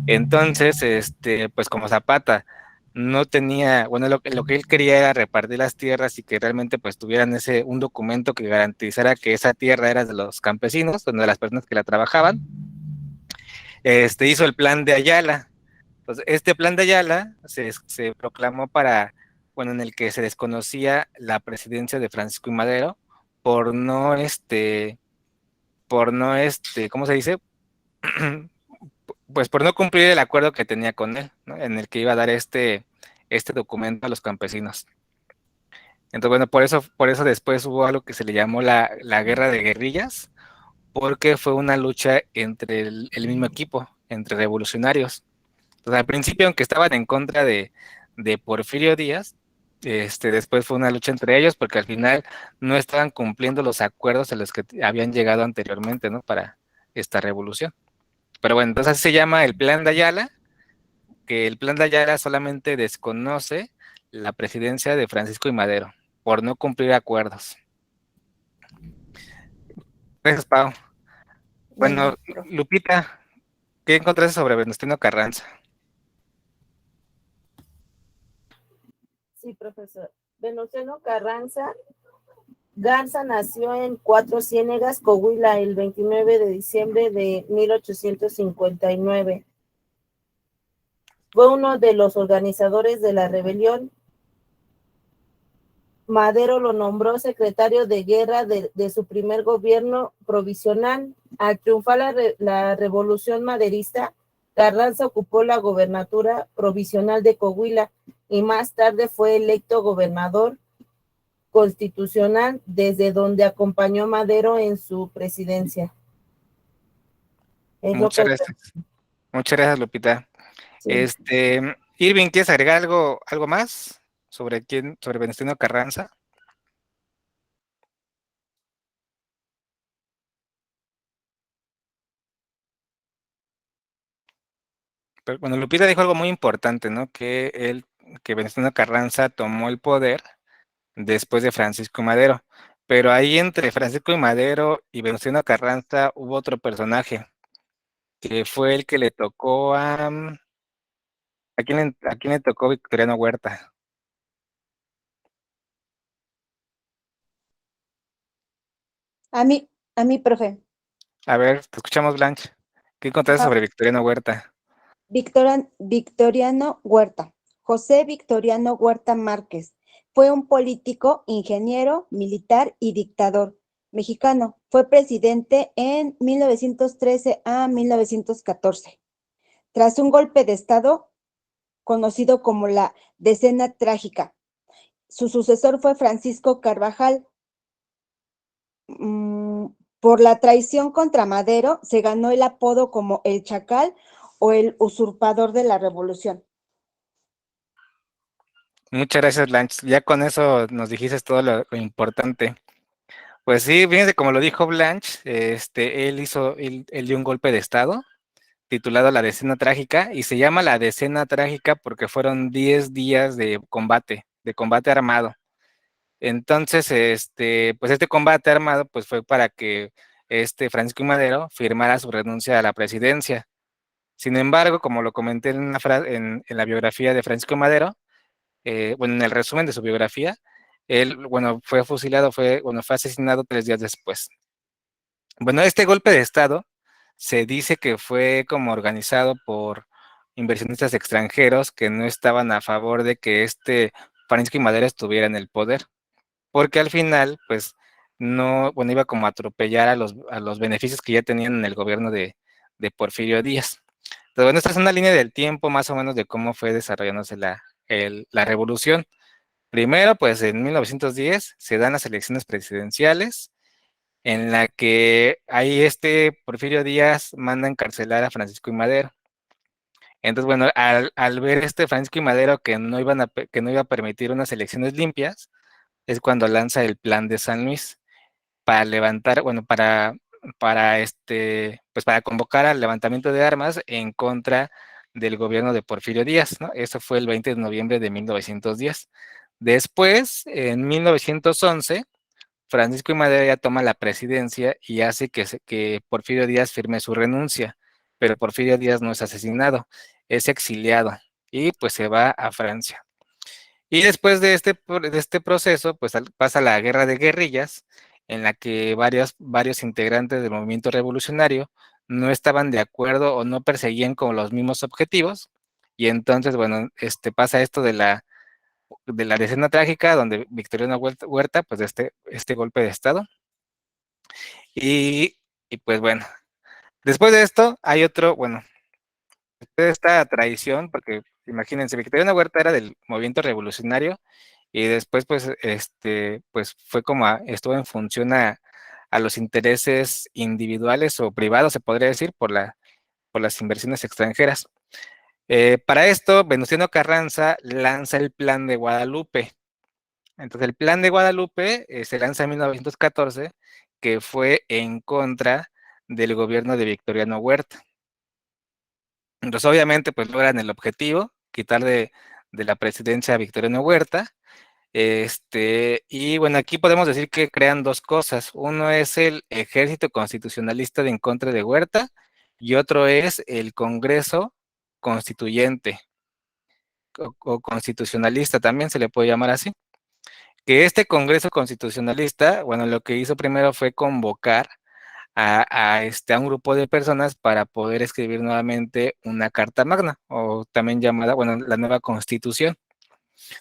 B: Entonces, pues como Zapata no tenía, bueno, lo que él quería era repartir las tierras y que realmente pues tuvieran un documento que garantizara que esa tierra era de los campesinos, de las personas que la trabajaban, hizo el plan de Ayala. Entonces, este plan de Ayala se proclamó bueno, en el que se desconocía la presidencia de Francisco y Madero por no, ¿cómo se dice? Pues por no cumplir el acuerdo que tenía con él, ¿no? En el que iba a dar este documento a los campesinos. Entonces, bueno, por eso después hubo algo que se le llamó la guerra de guerrillas, porque fue una lucha entre el mismo equipo, entre revolucionarios. Entonces, al principio, aunque estaban en contra de Porfirio Díaz, después fue una lucha entre ellos, porque al final no estaban cumpliendo los acuerdos a los que habían llegado anteriormente, ¿no? Para esta revolución. Pero bueno, entonces así se llama el Plan de Ayala, que el Plan de Ayala solamente desconoce la presidencia de Francisco y Madero por no cumplir acuerdos. Gracias, Pau. Bueno,
G: profe.
B: Lupita, ¿qué encontraste sobre Venustiano Carranza?
G: Sí, profesor. Venustiano Carranza Garza nació en Cuatro Ciénegas, Coahuila, el 29 de diciembre de 1859. Fue uno de los organizadores de la rebelión. Madero lo nombró secretario de guerra de su primer gobierno provisional. Al triunfar la revolución maderista, Carranza ocupó la gobernatura provisional de Coahuila y más tarde fue electo gobernador constitucional, desde donde acompañó a Madero en su presidencia.
B: Muchas gracias. Muchas gracias, Lupita.
G: Sí.
B: Irving, ¿quieres agregar algo más sobre Venustiano Carranza? Pero, bueno, Lupita dijo algo muy importante, ¿no? Que Venustiano Carranza tomó el poder después de Francisco y Madero. Pero ahí entre Francisco y Madero y Venustiano Carranza hubo otro personaje, que fue el que le tocó ¿a quién le tocó Victoriano Huerta?
C: A mí, profe.
B: A ver, te escuchamos, Blanche. ¿Qué encontraste sobre Victoriano Huerta?
C: Victoriano Huerta. José Victoriano Huerta Márquez. Fue un político, ingeniero, militar y dictador mexicano. Fue presidente en 1913 a 1914. Tras un golpe de Estado conocido como la Decena Trágica. Su sucesor fue Francisco Carvajal. Por la traición contra Madero, se ganó el apodo como el Chacal o el usurpador de la revolución.
B: Muchas gracias, Blanche. Ya con eso nos dijiste todo lo importante. Pues sí, fíjense, como lo dijo Blanche, él dio un golpe de Estado titulado La Decena Trágica, y se llama La Decena Trágica porque fueron 10 días de combate armado. Entonces, pues este combate armado pues fue para que Francisco y Madero firmara su renuncia a la presidencia. Sin embargo, como lo comenté en la biografía de Francisco y Madero, bueno, en el resumen de su biografía, él, bueno, fue fusilado, fue asesinado 3 días después. Bueno, este golpe de Estado se dice que fue como organizado por inversionistas extranjeros que no estaban a favor de que Francisco y Madero estuviera en el poder, porque al final, pues, no, bueno, iba como a atropellar a los beneficios que ya tenían en el gobierno de Porfirio Díaz. Entonces, bueno, esta es una línea del tiempo más o menos de cómo fue desarrollándose la revolución. Primero, pues en 1910 se dan las elecciones presidenciales, en la que ahí Porfirio Díaz manda encarcelar a Francisco y Madero. Entonces, bueno, al ver Francisco y Madero que que no iba a permitir unas elecciones limpias, es cuando lanza el Plan de San Luis para levantar, bueno, pues para convocar al levantamiento de armas en contra del gobierno de Porfirio Díaz, ¿no? Eso fue el 20 de noviembre de 1910. Después, en 1911, Francisco I. Madero ya toma la presidencia y hace que Porfirio Díaz firme su renuncia, pero Porfirio Díaz no es asesinado, es exiliado y pues se va a Francia. Y después de este proceso, pues pasa la guerra de guerrillas, en la que varios integrantes del movimiento revolucionario no estaban de acuerdo o no perseguían con los mismos objetivos. Y entonces, bueno, pasa esto de la escena trágica, donde Victoriano Huerta, pues de este golpe de Estado. Y pues bueno, después de esto hay otro, bueno, de esta tradición, porque imagínense, Victoriano Huerta era del movimiento revolucionario y después pues fue como estuvo en función a los intereses individuales o privados, se podría decir, por las inversiones extranjeras. Para esto, Venustiano Carranza lanza el Plan de Guadalupe. Entonces, el Plan de Guadalupe se lanza en 1914, que fue en contra del gobierno de Victoriano Huerta. Entonces, obviamente, pues logran el objetivo, quitar de la presidencia a Victoriano Huerta. Y bueno, aquí podemos decir que crean dos cosas. Uno es el Ejército Constitucionalista de en contra de Huerta y otro es el Congreso Constituyente o Constitucionalista, también se le puede llamar así. Que este Congreso Constitucionalista, bueno, lo que hizo primero fue convocar a un grupo de personas para poder escribir nuevamente una Carta Magna, o también llamada, bueno, la nueva Constitución.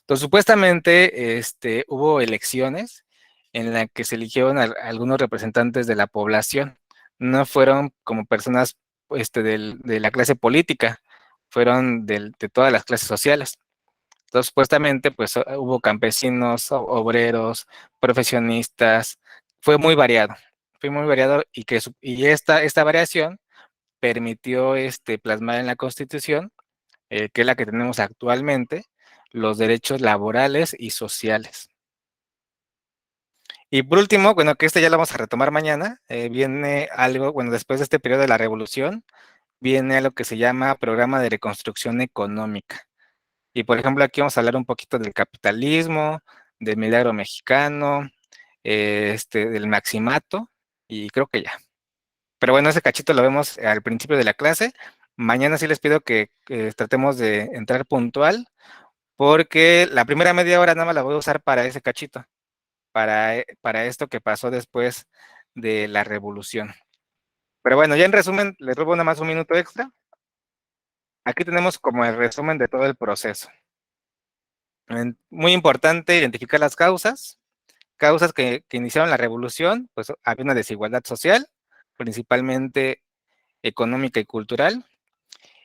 B: Entonces, supuestamente, hubo elecciones en las que se eligieron algunos representantes de la población. No fueron como personas, de la clase política, fueron de todas las clases sociales. Entonces, supuestamente, pues hubo campesinos, obreros, profesionistas, fue muy variado y esta variación permitió plasmar en la Constitución, que es la que tenemos actualmente, los derechos laborales y sociales. Y por último, bueno, que ya lo vamos a retomar mañana, viene algo, bueno, después de este periodo de la Revolución, viene algo que se llama Programa de Reconstrucción Económica. Y por ejemplo, aquí vamos a hablar un poquito del capitalismo, del milagro mexicano, del maximato, y creo que ya. Pero bueno, ese cachito lo vemos al principio de la clase. Mañana sí les pido que tratemos de entrar puntual, porque la primera media hora nada más la voy a usar para ese cachito, para esto que pasó después de la revolución. Pero bueno, ya en resumen, les robo nada más un minuto extra. Aquí tenemos como el resumen de todo el proceso. Muy importante identificar las causas que iniciaron la revolución. Pues había una desigualdad social, principalmente económica y cultural,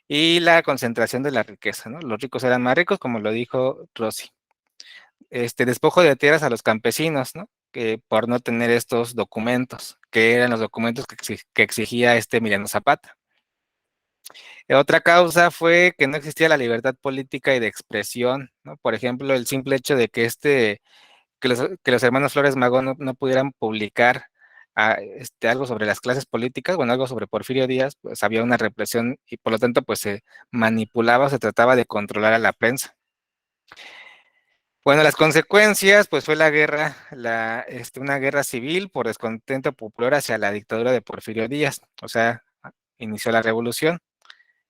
B: y la concentración de la riqueza, ¿no? Los ricos eran más ricos, como lo dijo Rossi. Despojo de tierras a los campesinos, ¿no? Que por no tener estos documentos, que eran los documentos que exigía Emiliano Zapata. Otra causa fue que no existía la libertad política y de expresión, ¿no? Por ejemplo, el simple hecho de que los hermanos Flores Magón no pudieran publicar algo sobre las clases políticas, bueno, algo sobre Porfirio Díaz, pues había una represión y por lo tanto pues se manipulaba, se trataba de controlar a la prensa. Bueno, las consecuencias, pues fue la guerra, una guerra civil por descontento popular hacia la dictadura de Porfirio Díaz, o sea, inició la revolución,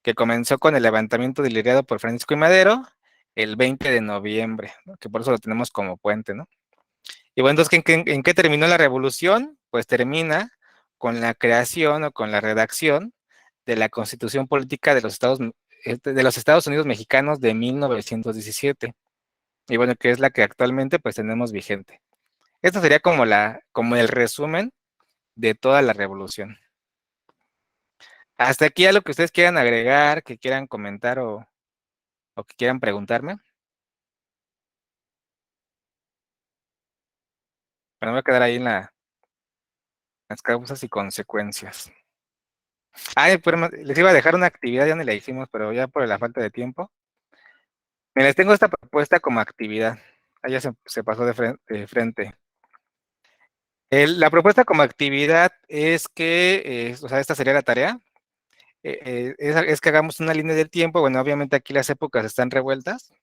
B: que comenzó con el levantamiento liderado por Francisco I. Madero el 20 de noviembre, ¿no? Que por eso lo tenemos como puente, ¿no? Y bueno, entonces, ¿en qué terminó la revolución? Pues termina con la creación o con la redacción de la Constitución Política de los Estados Unidos Mexicanos de 1917. Y bueno, que es la que actualmente pues tenemos vigente. Esto sería como el resumen de toda la revolución. Hasta aquí algo que ustedes quieran agregar, que quieran comentar o que quieran preguntarme. Pero me voy a quedar ahí en las causas y consecuencias. Ay, pero les iba a dejar una actividad, ya ni la hicimos, pero ya por la falta de tiempo. Me les tengo esta propuesta como actividad. Allá se pasó de frente. La propuesta como actividad es que, o sea, esta sería la tarea, es que hagamos una línea del tiempo. Bueno, obviamente aquí las épocas están revueltas,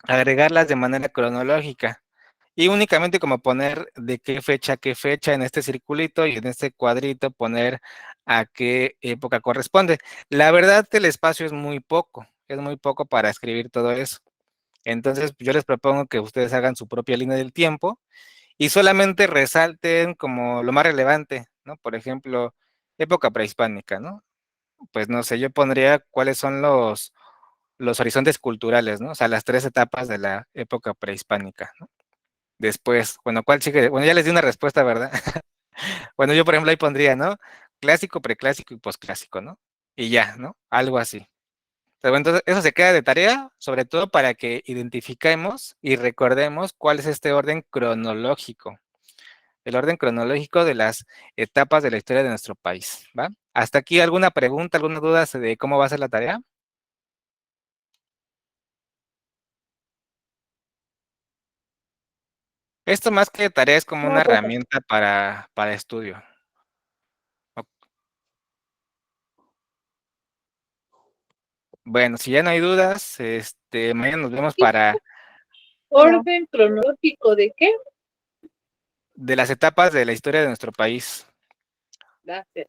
B: agregarlas de manera cronológica y únicamente como poner de qué fecha a qué fecha en este circulito y en este cuadrito poner a qué época corresponde. La verdad, el espacio es muy poco para escribir todo eso. Entonces, yo les propongo que ustedes hagan su propia línea del tiempo y solamente resalten como lo más relevante, ¿no? Por ejemplo, época prehispánica, ¿no? Pues no sé, yo pondría cuáles son los horizontes culturales, ¿no? O sea, las 3 etapas de la época prehispánica, ¿no? Después, bueno, ¿cuál sigue? Bueno, ya les di una respuesta, ¿verdad? Bueno, yo por ejemplo ahí pondría, ¿no? Clásico, preclásico y posclásico, ¿no? Y ya, ¿no? Algo así. Pero bueno, entonces, eso se queda de tarea, sobre todo para que identifiquemos y recordemos cuál es este orden cronológico, el orden cronológico de las etapas de la historia de nuestro país, ¿va? ¿Hasta aquí alguna pregunta, alguna duda de cómo va a ser la tarea? Esto más que tarea es como
G: No,
B: una
G: profe.
B: herramienta para estudio. Bueno, si ya no hay dudas, mañana nos vemos para
A: ¿Orden cronológico de qué?
B: de las etapas de la historia de nuestro país.
A: Gracias.